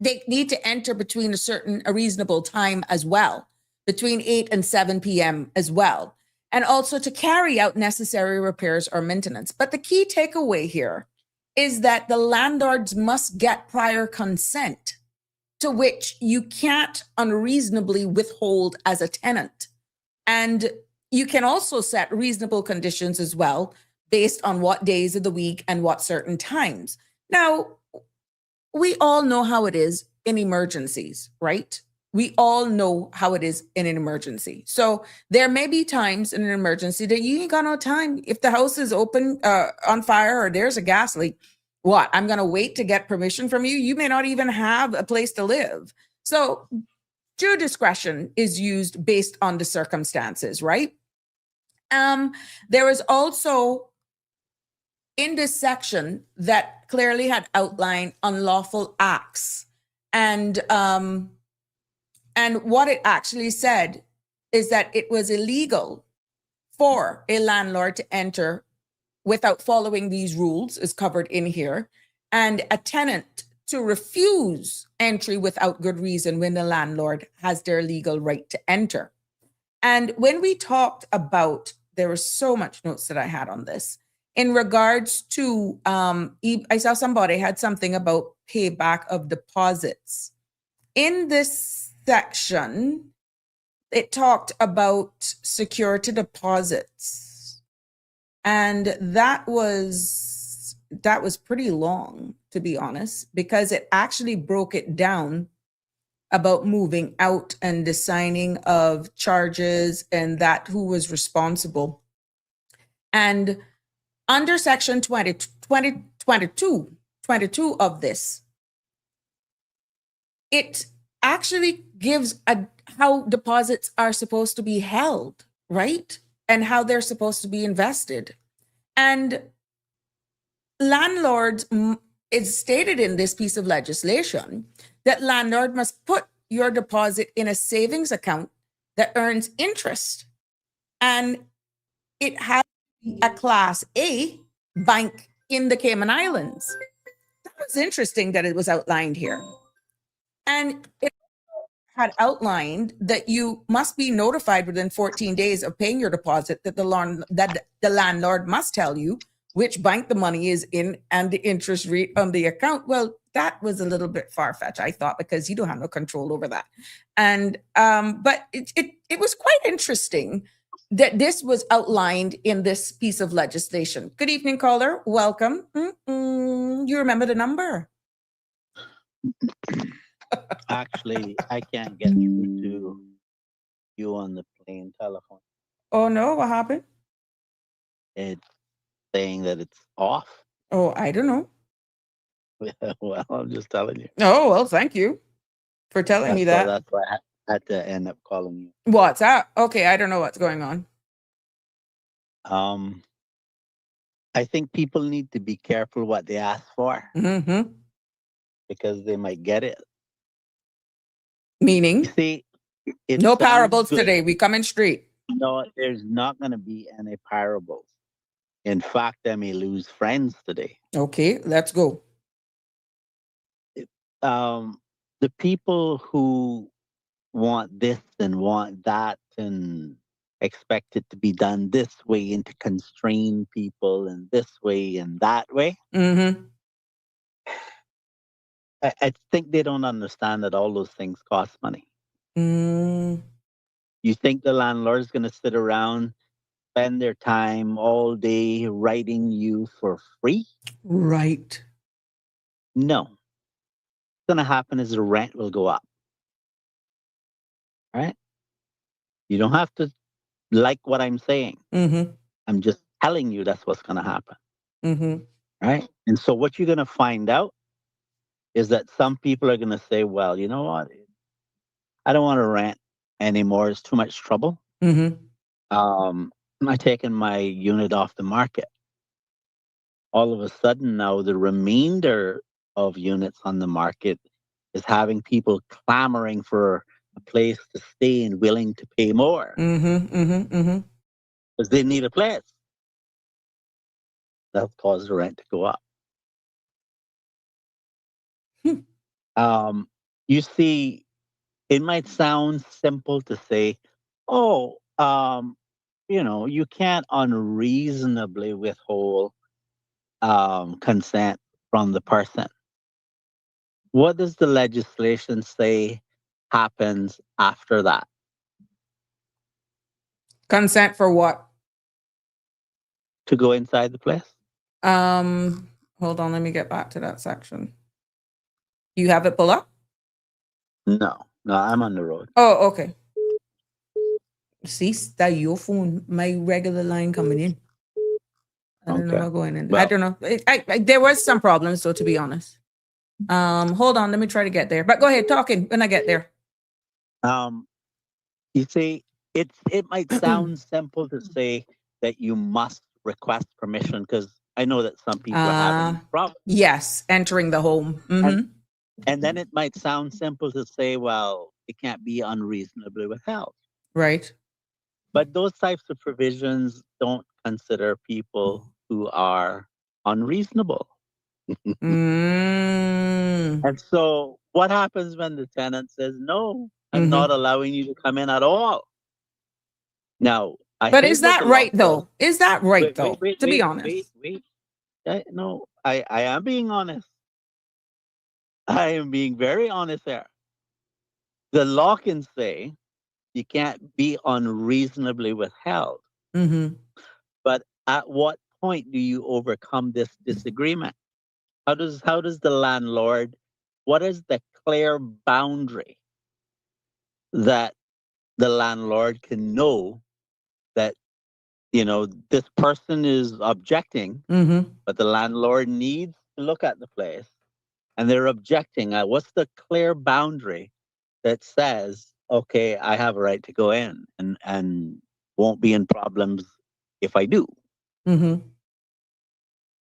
they need to enter between a reasonable time as well, between 8 and 7 p.m. as well, and also to carry out necessary repairs or maintenance. But the key takeaway here is that the landlords must get prior consent, to which you can't unreasonably withhold as a tenant. And you can also set reasonable conditions as well, based on what days of the week and what certain times. Now, we all know how it is in emergencies, right? We all know how it is in an emergency. So there may be times in an emergency that you ain't got no time. If the house is open, on fire, or there's a gas leak, what? I'm going to wait to get permission from you? You may not even have a place to live. So due discretion is used based on the circumstances, right? There was also in this section that clearly had outlined unlawful acts. And what it actually said is that it was illegal for a landlord to enter without following these rules, is covered in here, and a tenant to refuse entry without good reason when the landlord has their legal right to enter. And when we talked about, there was so much notes that I had on this, in regards to, I saw somebody had something about payback of deposits. In this section, it talked about security deposits. And that was pretty long, to be honest, because it actually broke it down about moving out and the signing of charges and that who was responsible. And under section 2022, 22 of this, it actually gives how deposits are supposed to be held, right? And how they're supposed to be invested. And landlords, it's stated in this piece of legislation that landlord must put your deposit in a savings account that earns interest. And it has to be a Class A bank in the Cayman Islands. That was interesting that it was outlined here. And it had outlined that you must be notified within 14 days of paying your deposit, that the landlord must tell you which bank the money is in and the interest rate on the account. Well, that was a little bit far-fetched, I thought, because you don't have no control over that. And but it was quite interesting that this was outlined in this piece of legislation. Good evening, caller. Welcome. You remember the number? Actually, I can't get through to you on the plain telephone. Oh no, what happened? It's saying that it's off. Oh, I don't know. Well, I'm just telling you. Oh, well, thank you for telling me So that. that's why I had to end up calling you. What's that? Okay, I don't know what's going on. I think people need to be careful what they ask for Mm-hmm. because they might get it. Meaning? You see, it No sounds parables good. today. We coming straight. No, there's not going to be any parables. In fact, I may lose friends today. Okay, let's go. The people who want this and want that and expect it to be done this way and to constrain people in this way and that way, Mm-hmm. I think they don't understand that all those things cost money. Mm, You think the landlord's going to sit around, spend their time all day writing you for free? right. No. What's going to happen is the rent will go up. Right? You don't have to like what I'm saying. Mm-hmm. I'm just telling you that's what's going to happen. Mm-hmm. Right? And so what you're going to find out is that some people are going to say, well, you know what? I don't want to rent anymore. It's too much trouble. Mm-hmm. I'm taking my unit off the market. All of a sudden now the remainder of units on the market is having people clamoring for a place to stay and willing to pay more Mm-hmm. Mm-hmm. Mm-hmm. because they need a place. That's caused the rent to go up. You see, it might sound simple to say, oh, you can't unreasonably withhold consent from the person. What does the legislation say happens after that? Consent for what? To go inside the place? Hold on, let me get back to that section. You have it pull up? No, I'm on the road. Oh, okay. See, that your phone, my regular line coming in. I don't know Okay. how going in. I Well- don't know. There was some problems, so to be honest. Hold on, let me try to get there. But go ahead, talking when I get there. You see, it might sound simple to say that you must request permission because I know that some people are having problems. Yes, entering the home. Mm-hmm. And then it might sound simple to say, well, it can't be unreasonably withheld. Right. But those types of provisions don't consider people who are unreasonable. And so what happens when the tenant says, no, I'm not allowing you to come in at all? Now, but is that right though? Is that right though? To be honest. No, I am being honest. I am being very honest there. The law can say you can't be unreasonably withheld. Mm-hmm. But at what point do you overcome this disagreement? How does the landlord, what is the clear boundary that the landlord can know that, this person is objecting, Mm-hmm. but the landlord needs to look at the place and they're objecting, what's the clear boundary that says, okay, I have a right to go in and won't be in problems if I do? Mm-hmm.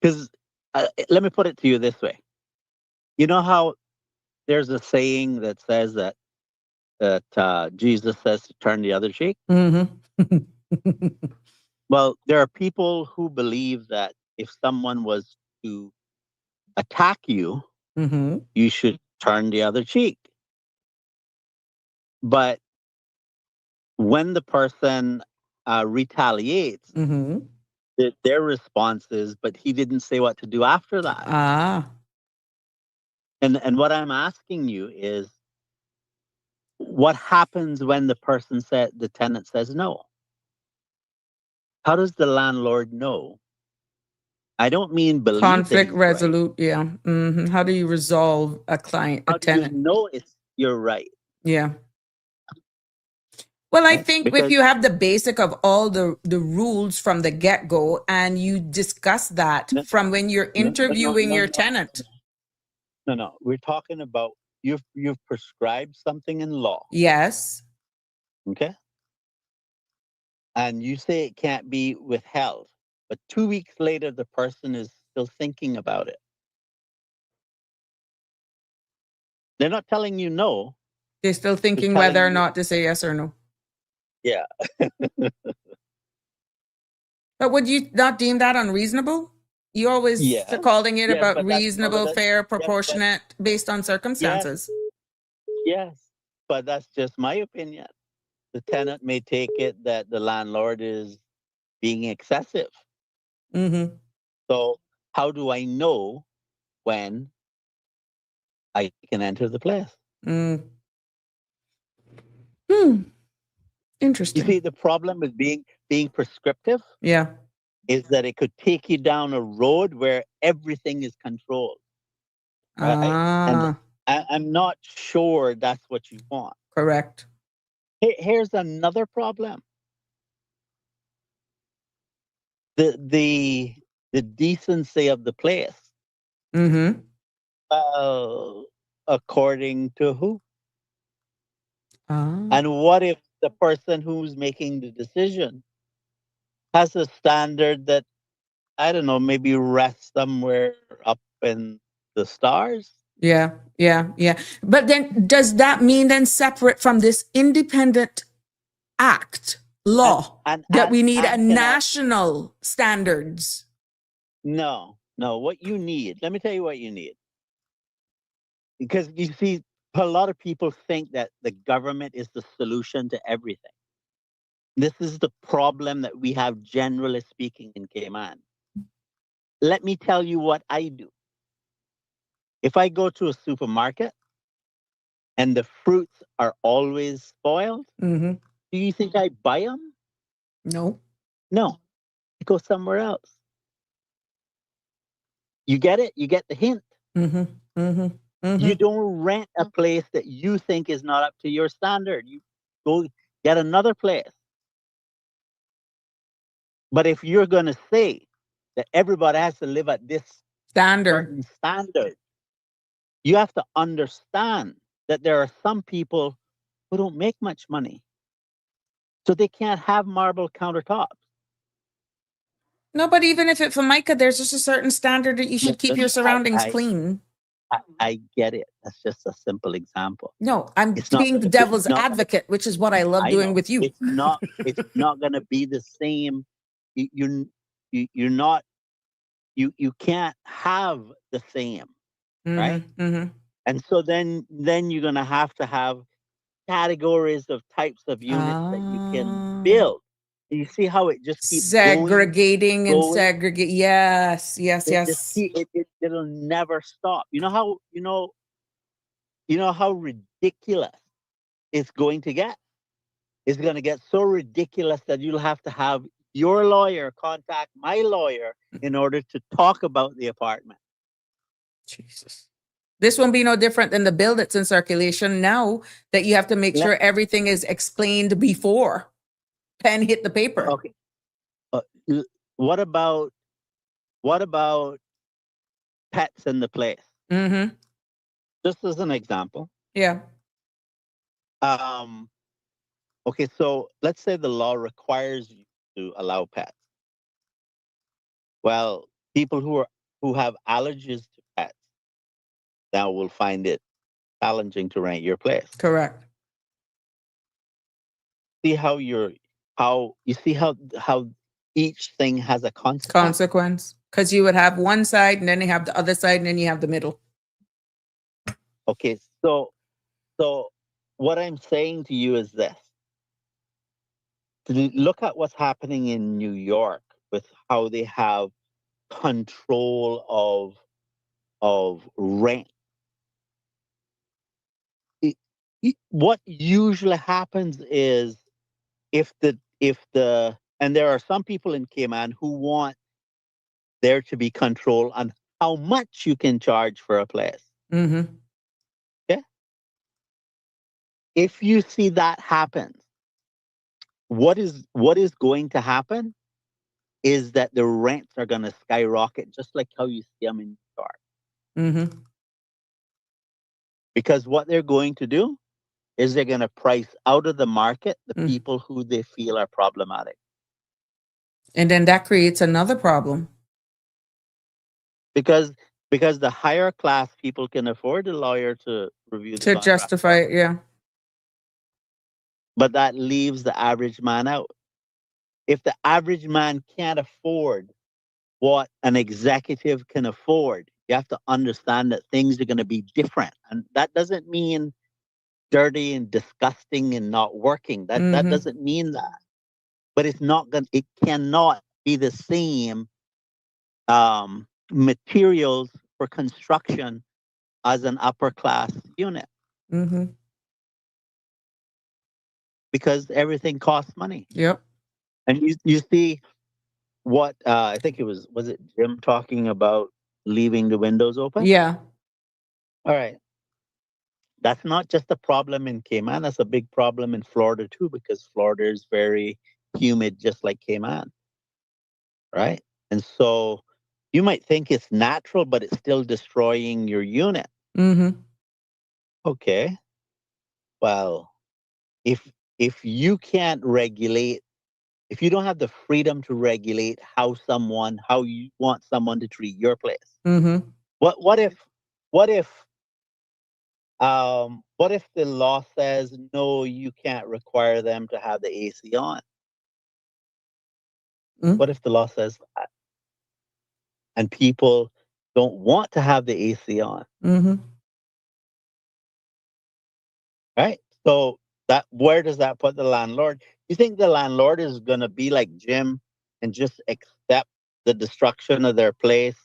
Because let me put it to you this way. You know how there's a saying that says that Jesus says to turn the other cheek? Mm-hmm. Well, there are people who believe that if someone was to attack you, Mm-hmm. you should turn the other cheek. But when the person retaliates, Mm-hmm. their response is, but he didn't say what to do after that. Ah. And what I'm asking you is, what happens when the tenant says no? How does the landlord know? I don't mean believe that Conflict he's right. resolute. Yeah. Mm-hmm. How do you resolve a client, a How do you tenant? know you're right? Yeah. Well, I Right? think if Because you have the basic of all the rules from the get-go and you discuss that no, from when you're interviewing your tenant. No. We're talking about you've prescribed something in law, Yes. okay? And you say it can't be withheld, but 2 weeks later the person is still thinking about it. They're not telling you no. They're still They're thinking telling whether or you, not to say yes or no. yeah. But would you not deem that unreasonable? You always Yes. calling it Yes, about but reasonable, fair, yes, but proportionate, based on circumstances. yes. But that's just my opinion. The tenant may take it that the landlord is being excessive. Mm-hmm. So how do I know when I can enter the place? Mm. You Interesting. see, the problem with being prescriptive Yeah. is that it could take you down a road where everything is controlled, right? And Ah, I'm not sure that's what you want. correct. Here's another problem: the decency of the place. Mm-hmm. According to who? Ah. And what if the person who's making the decision has a standard that, I don't know, maybe rests somewhere up in the stars? Yeah, yeah. But then does that mean then separate from this independent act And law and that and, we need a and can I? national standards? No. What you need, let me tell you what you need. Because you see, a lot of people think that the government is the solution to everything. This is the problem that we have, generally speaking, in Cayman. Let me tell you what I do. If I go to a supermarket and the fruits are always spoiled, Mm-hmm. do you think I buy them? No. No, I go somewhere else. You get it? You get the hint. Mm-hmm. Mm-hmm. Mm-hmm. You don't rent a place that you think is not up to your standard. You go get another place. But if you're going to say that everybody has to live at this Standard. certain standard, you have to understand that there are some people who don't make much money. So they can't have marble countertops. No, but even if it's Formica, there's just a certain standard that you should keep your surroundings clean. I get it. That's just a simple example. No, I'm It's not being the gonna be- devil's it's not- advocate, which is what I love I doing know. with you. It's not going to be the same. You're not. You can't have the same, right? Mm-hmm. And so then you're going to have categories of types of units that you can build. You see how it just keeps Segregating and going? segregate. Yes. It'll never stop. You know how ridiculous it's going to get. It's going to get so ridiculous that you'll have to have your lawyer contact my lawyer in order to talk about the apartment. Jesus. This won't be no different than the bill that's in circulation now that you have to make sure everything is explained before pen hit the paper. Okay. What about pets in the place. Mm-hmm. Just as an example. Yeah. Okay, so let's say the law requires you to allow pets. Well, people who have allergies to pets now will find it challenging to rent your place. Correct. See how you see how each thing has a consequence. Consequence. Because you would have one side and then you have the other side and then you have the middle. Okay, so what I'm saying to you is this. To look at what's happening in New York with how they have control of rent. What usually happens is if the and there are some people in Cayman who want there to be control on how much you can charge for a place. Mm-hmm. Okay. If you see that happen, what is going to happen is that the rents are going to skyrocket, just like how you see them in New York. Mm-hmm. Because what they're going to do is they're going to price out of the market the people who they feel are problematic. And then that creates another problem. Because the higher class people can afford a lawyer to review the To contract. justify it, yeah. But that leaves the average man out. If the average man can't afford what an executive can afford, you have to understand that things are going to be different. And that doesn't mean dirty and disgusting and not working. That doesn't mean that. But it cannot be the same materials for construction as an upper class unit. Mm-hmm. Because everything costs money. Yep. And you see what I think was it Jim talking about leaving the windows open? Yeah. All right. That's not just a problem in Cayman. That's a big problem in Florida too, because Florida is very humid, just like Cayman. Right? And so you might think it's natural, but it's still destroying your unit. Mm-hmm. Okay. Well, if you can't regulate, if you don't have the freedom to regulate how you want someone to treat your place, Mm-hmm. what if the law says no, you can't require them to have the AC on? Mm-hmm. What if the law says that? And people don't want to have the AC on, Mm-hmm. right? So where does that put the landlord? You think the landlord is going to be like Jim and just accept the destruction of their place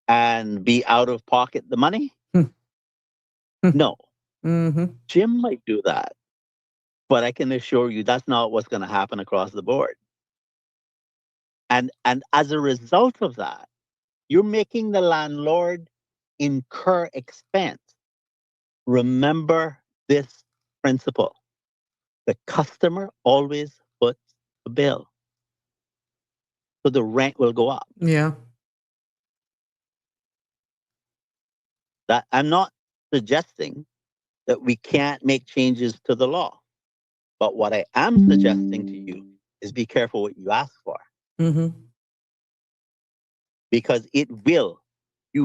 and be out of pocket the money? No. Mm-hmm. Jim might do that, but I can assure you that's not what's going to happen across the board. And as a result of that, you're making the landlord incur expense. Remember this principle. The customer always puts the bill. So the rent will go up. Yeah. That I'm not suggesting that we can't make changes to the law. But what I am suggesting to you is be careful what you ask for. Mm-hmm. Because you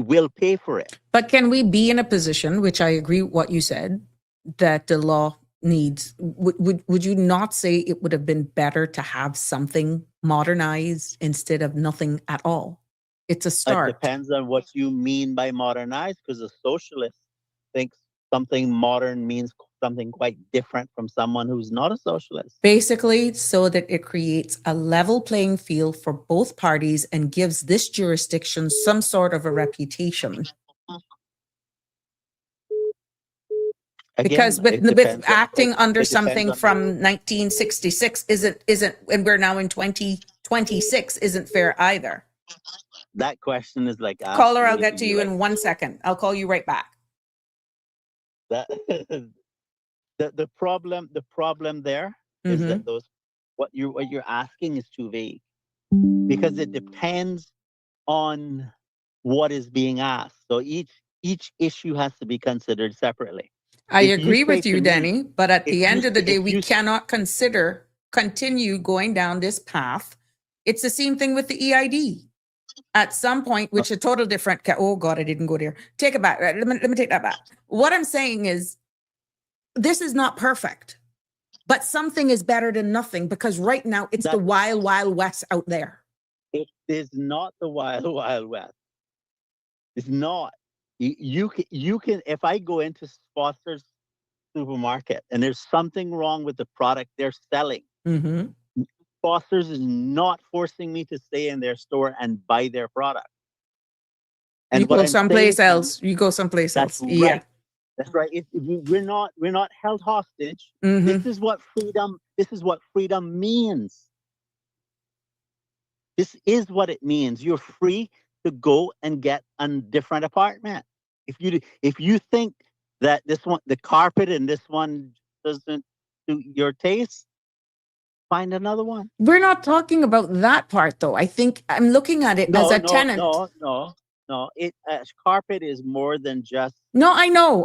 will pay for it. But can we be in a position, which I agree with what you said, that the law needs, would you not say it would have been better to have something modernized instead of nothing at all? It's a start. It depends on what you mean by modernized, because a socialist thinks something modern means something quite different from someone who's not a socialist. Basically, so that it creates a level playing field for both parties and gives this jurisdiction some sort of a reputation. Because Again, with acting under something from 1966 isn't, and we're now in 2026, isn't fair either. That question is like Caller, I'll get to you in 1 second. I'll call you right back. That the problem there is that what you're asking is too vague, because it depends on what is being asked. So each issue has to be considered separately. I If you agree say with to you, me, Denny, but at if the you end of the say- day, if we you cannot continue going down this path. It's the same thing with the EID. At some point, which a total different, oh God, I didn't go there. Take it back. Right, let me take that back. What I'm saying is, this is not perfect, but something is better than nothing, because right now it's the That- wild, wild west out there. It is not the wild, wild west. It's not. You can, if I go into Foster's supermarket and there's something wrong with the product they're selling, Mm-hmm. Foster's is not forcing me to stay in their store and buy their product. And You what go I'm saying someplace to you, else. You go someplace that's else. right. Yeah. That's right. We're not held hostage. Mm-hmm. This is what freedom means. This is what it means. You're free to go and get a different apartment. If you think that this one, the carpet in this one doesn't suit your taste, find another one. We're not talking about that part, though. I think I'm looking at it as a tenant. No. Carpet is more than just. No, I know.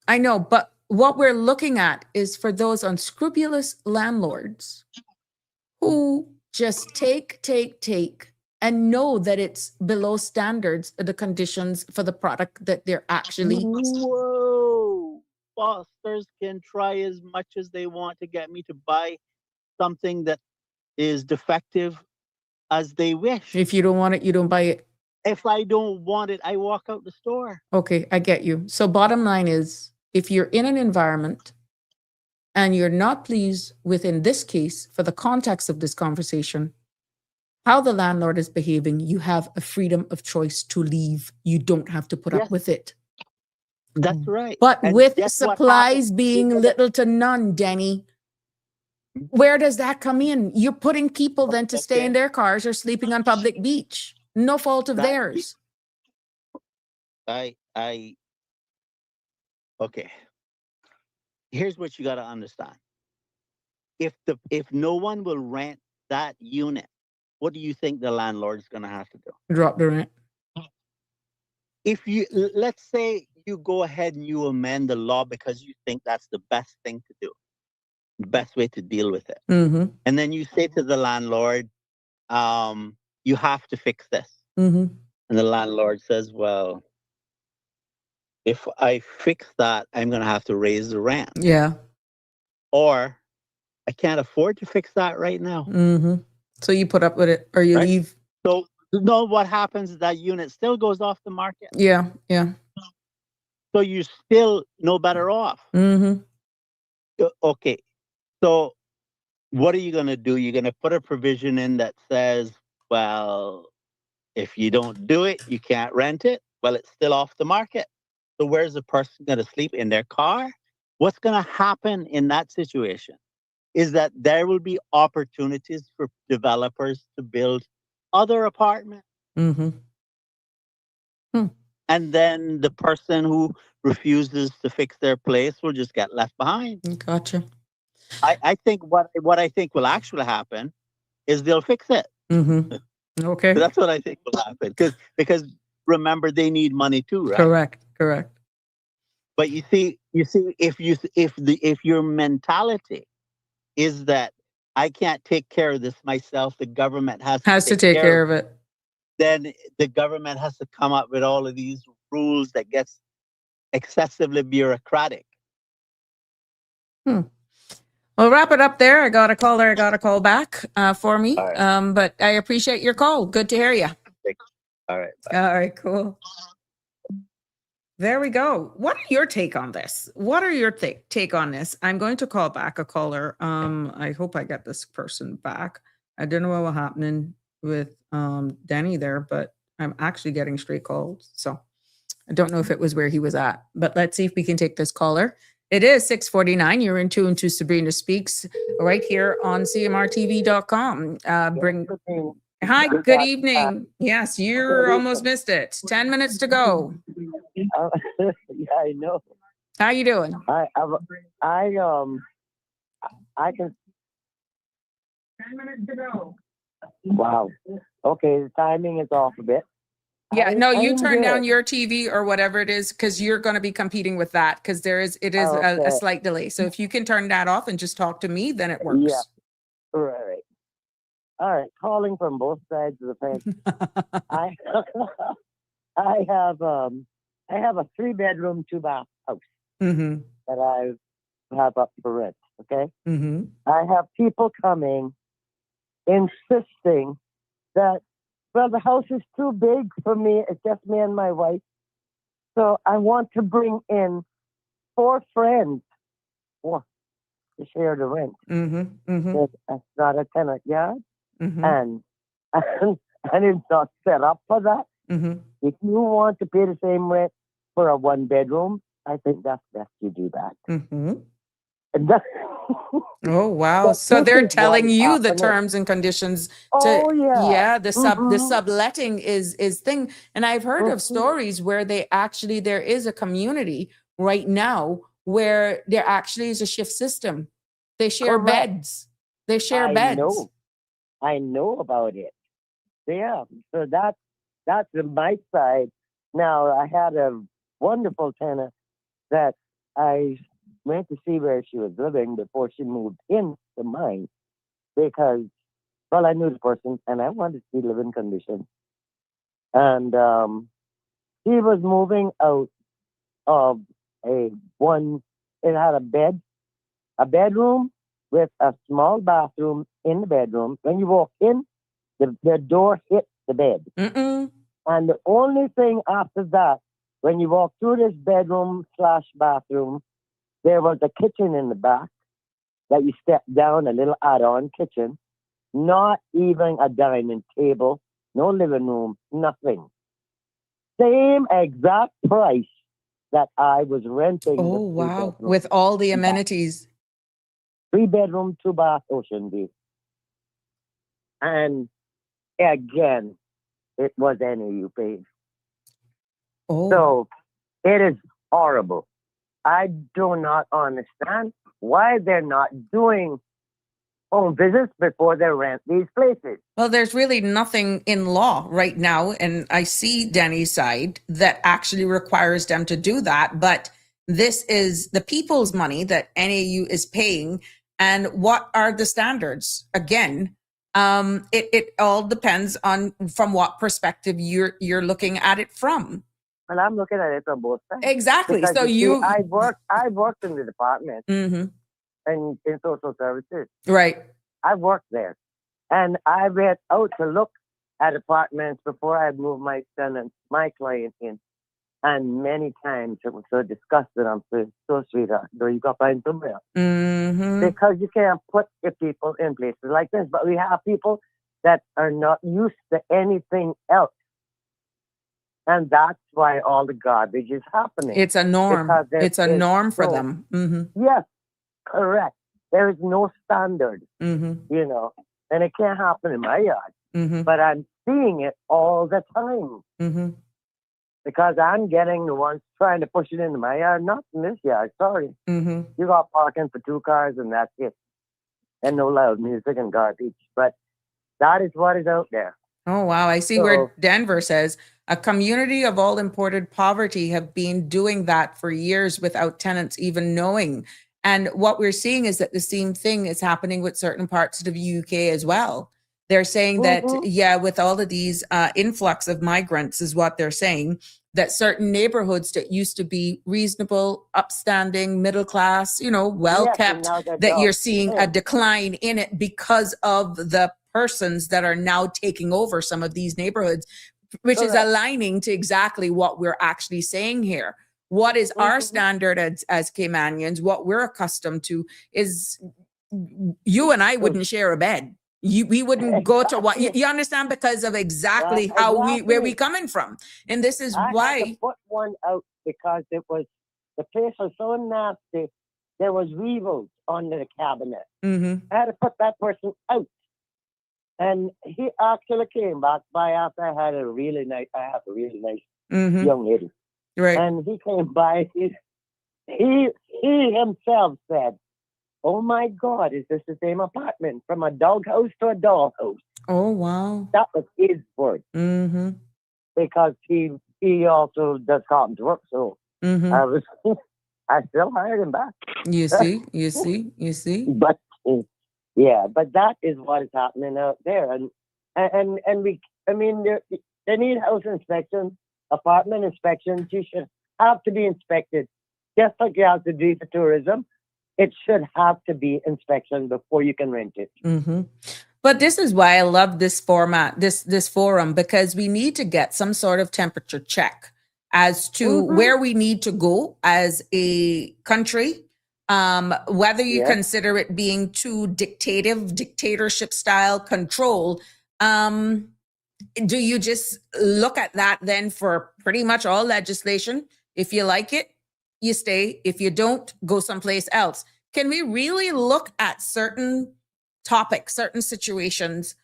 Look. But what we're looking at is for those unscrupulous landlords who just take, and know that it's below standards, the conditions for the product that they're actually. Whoa! Fosters can try as much as they want to get me to buy something that is defective as they wish. If you don't want it, you don't buy it. If I don't want it, I walk out the store. Okay, I get you. So bottom line is, if you're in an environment and you're not pleased with, in this case, for the context of this conversation, how the landlord is behaving, you have a freedom of choice to leave. You don't have to put up Yes. with it. That's right. But And with guess what supplies happens? being little to none, Denny, where does that come in? You're putting people then to stay in Okay. their cars or sleeping on public beach. No fault of That- theirs. Okay. Here's what you got to understand. If no one will rent that unit, what do you think the landlord's going to have to do? Drop the rent. Let's say you go ahead and you amend the law because you think that's the best thing to do, the best way to deal with it. Mm-hmm. And then you say to the landlord, you have to fix this. Mm-hmm. And the landlord says, well, if I fix that, I'm going to have to raise the rent. Yeah. Or I can't afford to fix that right now. Mm-hmm. So you put up with it or you Right. leave. So what happens is that unit still goes off the market. Yeah. Yeah. So you're still no better off. Mm-hmm. Okay. So what are you going to do? You're going to put a provision in that says, well, if you don't do it, you can't rent it. Well, it's still off the market. So where's the person going to sleep? In their car? What's going to happen in that situation is that there will be opportunities for developers to build other apartments. Mm-hmm. And then the person who refuses to fix their place will just get left behind. Gotcha. I think what I think will actually happen is they'll fix it. Mm-hmm. Okay. That's what I think will happen. Because remember, they need money too, right? Correct. But you see, if your mentality is that I can't take care of this myself, the government has to take care of it. Then the government has to come up with all of these rules that gets excessively bureaucratic. We'll wrap it up there. I got a call back for me. All right. But I appreciate your call. Good to hear you. All right. Bye. All right, cool. There we go. What are your take on this? What are your take on this? I'm going to call back a caller. I hope I get this person back. I don't know what was happening with Danny there, but I'm actually getting straight calls. So I don't know if it was where he was at, but let's see if we can take this caller. It is 6:49. You're in tune to Sabrina Speaks right here on CMRTV.com. Hi, good evening. Yes, you're almost missed it. 10 minutes to go. Yeah, I know. How you doing? I can. 10 minutes to go. Wow. Okay, the timing is off a bit. Yeah, no, you I'm turn down good. your TV or whatever it is, because you're going to be competing with that, because it is a Okay. slight delay. So if you can turn that off and just talk to me, then it Yeah. works. Right. All right. Calling from both sides of the fence. I I have a 3-bedroom, 2-bath house Mm-hmm. that I have up for rent. Okay. Mm-hmm. I have people coming insisting that, well, the house is too big for me. It's just me and my wife. So I want to bring in 4 friends to share the rent. Mm-hmm. Mm-hmm. That's not a tenant yard, Mm-hmm. and and it's not set up for that. Mm-hmm. If you want to pay the same rent for a 1-bedroom, I think that's best you do that. Mm-hmm. And that, Oh, wow. but So this they're is what telling is you the happening. terms and conditions to, Oh yeah. yeah, the Mm-hmm. subletting is thing. And I've heard of Mm-hmm. stories where there is a community right now where there actually is a shift system. They share Correct. beds. They share I beds. know about it. Yeah. So that's my side. Now I had a wonderful tenant that I went to see where she was living before she moved into mine because, well, I knew the person and I wanted to see living conditions. And he was moving out of a one. It had a bedroom with a small bathroom in the bedroom. When you walk in, the door hit the bed. Mm-mm. And the only thing after that, when you walk through this bedroom slash bathroom, there was a kitchen in the back that you step down, a little add-on kitchen. Not even a dining table, no living room, nothing. Same exact price that I was renting Oh, the wow. 3-bedroom. With all the Yeah. amenities. 3-bedroom, 2-bath Ocean View. And again, it was NAUP. Oh, So it is horrible. I do not understand why they're not doing home visits before they rent these places. well, there's really nothing in law right now, and I see Danny's side that actually requires them to do that. But this is the people's money that NAU is paying, and what are the standards? Again, it all depends on from what perspective you're looking at it from. Well, I'm looking at it from both sides. Exactly. Because So you see, I worked in the department Mhm. and in social services. Right. I worked there. And I went out to look at apartments before I moved my client in. And many times it was so disgusting. I'm so sweetheart. So you got to find somewhere else. Mm-hmm. Because you can't put your people in places like this. But we have people that are not used to anything else. And that's why all the garbage is happening. It's a norm. Because there It's a is norm for no- them. Mm-hmm. Yes, correct. There is no standard, Mm-hmm. and it can't happen in my yard. Mm-hmm. But I'm seeing it all the time Mm-hmm. because I'm getting the ones trying to push it into my yard, not in this yard. Sorry. Mm-hmm. You got parking for 2 cars and that's it. And no loud music and garbage. But that is what is out there. Oh, wow. I see where Denver says a community of all imported poverty have been doing that for years without tenants even knowing. And what we're seeing is that the same thing is happening with certain parts of the UK as well. They're saying that, yeah, with all of these influx of migrants is what they're saying, that certain neighborhoods that used to be reasonable, upstanding, middle class, well kept, that you're seeing a decline in it because of the persons that are now taking over some of these neighborhoods, which is aligning to exactly what we're actually saying here. What is our standard as Caymanians, what we're accustomed to is you and I wouldn't share a bed. We wouldn't go to what you understand, because of exactly where we coming from. And this is why I had to put one out because the place was so nasty. There was weevils under the cabinet. Mm-hmm. I had to put that person out. And he actually came back by after I have a really nice Mm-hmm. young lady. Right. And he came by, he himself said, "Oh my God, is this the same apartment? From a doghouse to a dollhouse." Oh, wow. That was his word. Mm-hmm. because he also does carpenter work. So Mm-hmm. I still hired him back. You see. But yeah, but that is what is happening out there, and we. I mean, they need house inspections, apartment inspections. You should have to be inspected, just like you have to do for tourism. It should have to be inspection before you can rent it. Mm-hmm. But this is why I love this format, this forum, because we need to get some sort of temperature check as to where we need to go as a country. Whether you consider it being too dictatorship style control. Do you just look at that then for pretty much all legislation? If you like it, you stay. If you don't, go someplace else. Can we really look at certain topics, certain situations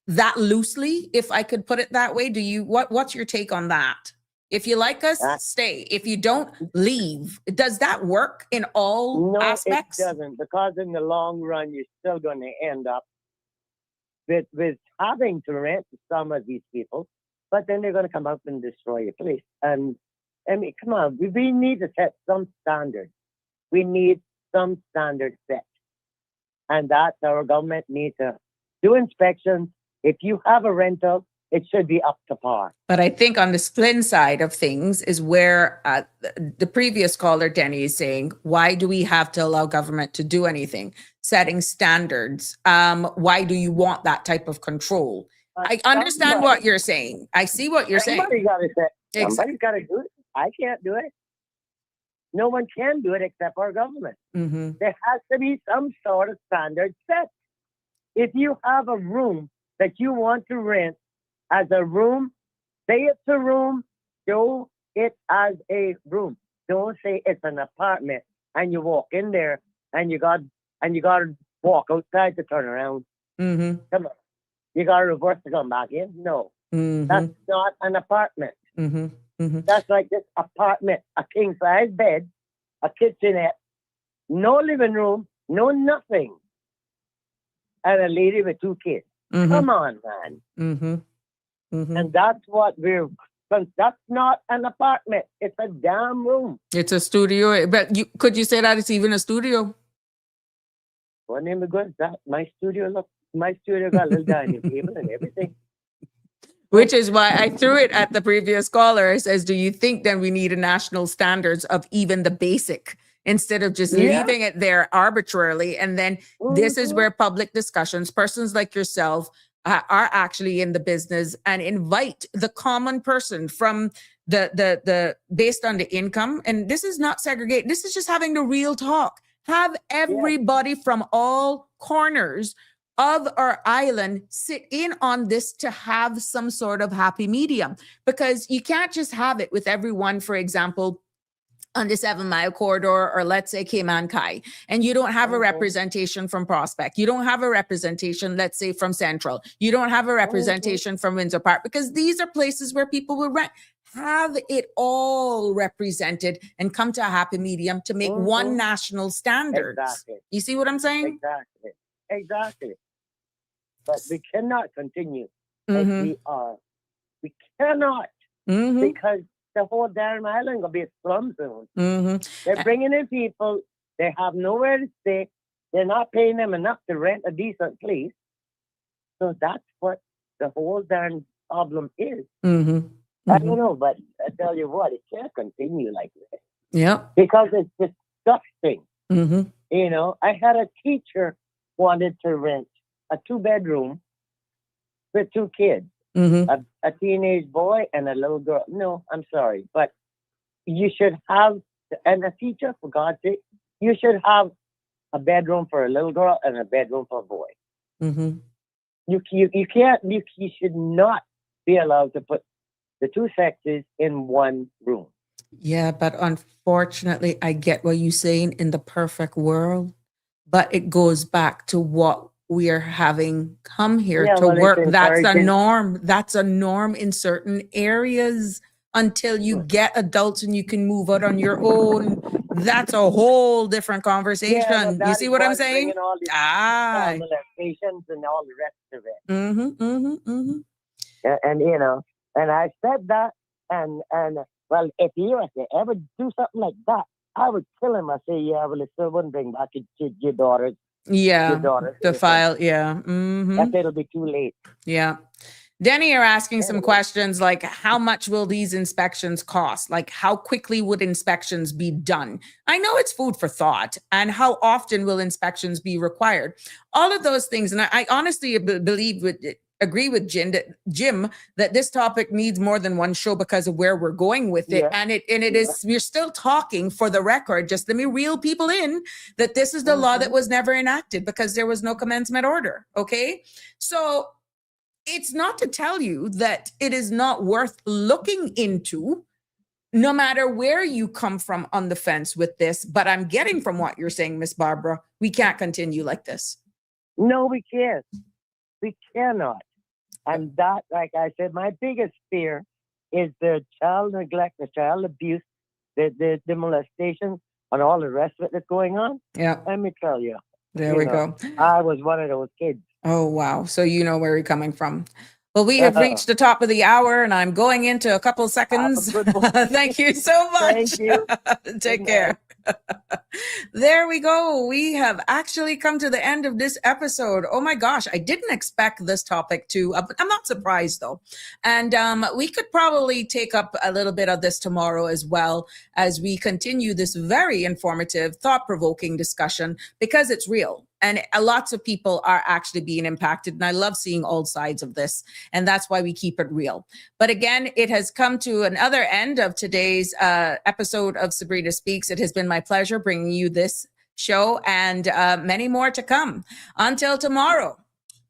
that loosely, if I could put it that way? What's your take on that? If you like us, stay. If you don't, leave. Does that work in all aspects? No, it doesn't, because in the long run, you're still going to end up with having to rent to some of these people, but then they're going to come up and destroy your place. And I mean, come on, we need to set some standards. We need some standards set. And that's our government needs to do inspections. If you have a rental, it should be up to par. But I think on the Splin side of things is where the previous caller, Denny, is saying, why do we have to allow government to do anything? Setting standards. Why do you want that type of control? I understand what you're saying. I see what you're saying. Somebody's got to do it. I can't do it. No one can do it except our government. Mm-hmm. There has to be some sort of standard set. If you have a room that you want to rent as a room, say it's a room, show it as a room. Don't say it's an apartment and you walk in there and you got to walk outside to turn around. Mm-hmm. Come on. You got to reverse to come back in? No. Mm-hmm. That's not an apartment. Mm-hmm. Mm-hmm. That's like this apartment, a king size bed, a kitchenette, no living room, no nothing, and a lady with 2 kids. Mm-hmm. Come on, man. Mm-hmm. Mm-hmm. And that's what that's not an apartment. It's a damn room. It's a studio. But could you say that it's even a studio? What name is good? That my studio got a little dining table and everything. Which is why I threw it at the previous caller. It says, do you think then we need a national standards of even the basic instead of just leaving it there arbitrarily? And then this is where public discussions, persons like yourself are actually in the business, and invite the common person from the based on the income. And this is not segregate. This is just having the real talk. Have everybody from all corners of our island sit in on this to have some sort of happy medium, because you can't just have it with everyone, for example, on the 7 Mile corridor, or let's say Cayman, and you don't have a representation from Prospect. You don't have a representation, let's say, from Central. You don't have a representation from Windsor Park, because these are places where people will rent. Have it all represented and come to a happy medium to make one national standard. Exactly. You see what I'm saying? Exactly. But we cannot continue as we are. We cannot, because the whole damn island will be a slum zone. They're bringing in people. They have nowhere to stay. They're not paying them enough to rent a decent place. So that's what the whole darn problem is. I don't know, but I tell you what, it can't continue like this. Yeah. Because it's disgusting. You know, I had a teacher wanted to rent a 2-bedroom with 2 kids, a teenage boy and a little girl. No, I'm sorry, but you should have, and a teacher, for God's sake, you should have a bedroom for a little girl and a bedroom for a boy. You should not be allowed to put the 2 sexes in one room. Yeah, but unfortunately, I get what you're saying in the perfect world, but it goes back to what we are having come here to work. That's a norm. That's a norm in certain areas until you get adults and you can move out on your own. That's a whole different conversation. You see what I'm saying? Molestations and all the rest of it. And you know, And I said that, and well, if he was to ever do something like that, I would kill him. I say, yeah, well, it still wouldn't bring back your daughters. Yeah. Your daughters. The file. Yeah. That it'll be too late. Yeah. Denny are asking some questions like, how much will these inspections cost? Like, how quickly would inspections be done? I know it's food for thought. And how often will inspections be required? All of those things. And I honestly agree with Jim that this topic needs more than one show because of where we're going with it. Yeah. And it is, we're still talking, for the record, just let me reel people in, that this is the law that was never enacted because there was no commencement order. Okay. So it's not to tell you that it is not worth looking into, no matter where you come from on the fence with this. But I'm getting from what you're saying, Miss Barbara, we can't continue like this. No, we can't. We cannot. And that, like I said, my biggest fear is the child neglect, the child abuse, the molestation, and all the rest of it that's going on. Yeah. Let me tell you. There we go. I was one of those kids. Oh, wow. So you know where you're coming from. Well, we have reached the top of the hour, and I'm going into a couple seconds. Thank you so much. Thank you. Take care. There we go. We have actually come to the end of this episode. Oh my gosh, I didn't expect this topic to, I'm not surprised though. And we could probably take up a little bit of this tomorrow as well, as we continue this very informative, thought-provoking discussion, because it's real. And lots of people are actually being impacted. And I love seeing all sides of this. And that's why we keep it real. But again, it has come to another end of today's episode of Sabrina Speaks. It has been my pleasure bringing you this show and many more to come. Until tomorrow,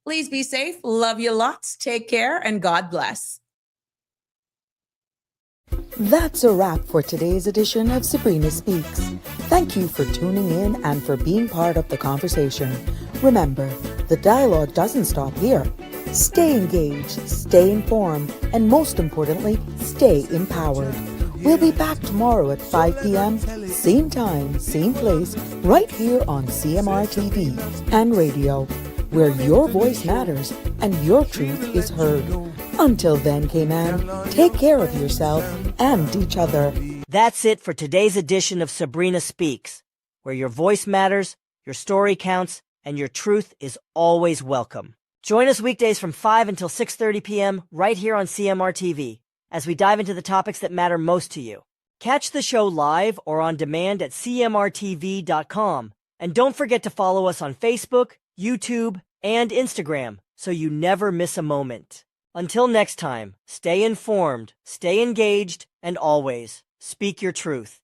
please be safe. Love you lots. Take care and God bless. That's a wrap for today's edition of Sabrina Speaks. Thank you for tuning in and for being part of the conversation. Remember, the dialogue doesn't stop here. Stay engaged, stay informed, and most importantly, stay empowered. We'll be back tomorrow at 5 p.m., same time, same place, right here on CMR TV and radio, where your voice matters and your truth is heard. Until then, Cayman, take care of yourself and each other. That's it for today's edition of Sabrina Speaks, where your voice matters, your story counts, and your truth is always welcome. Join us weekdays from 5 until 6:30 p.m. right here on CMR TV as we dive into the topics that matter most to you. Catch the show live or on demand at cmrtv.com. And don't forget to follow us on Facebook, YouTube, and Instagram so you never miss a moment. Until next time, stay informed, stay engaged, and always speak your truth.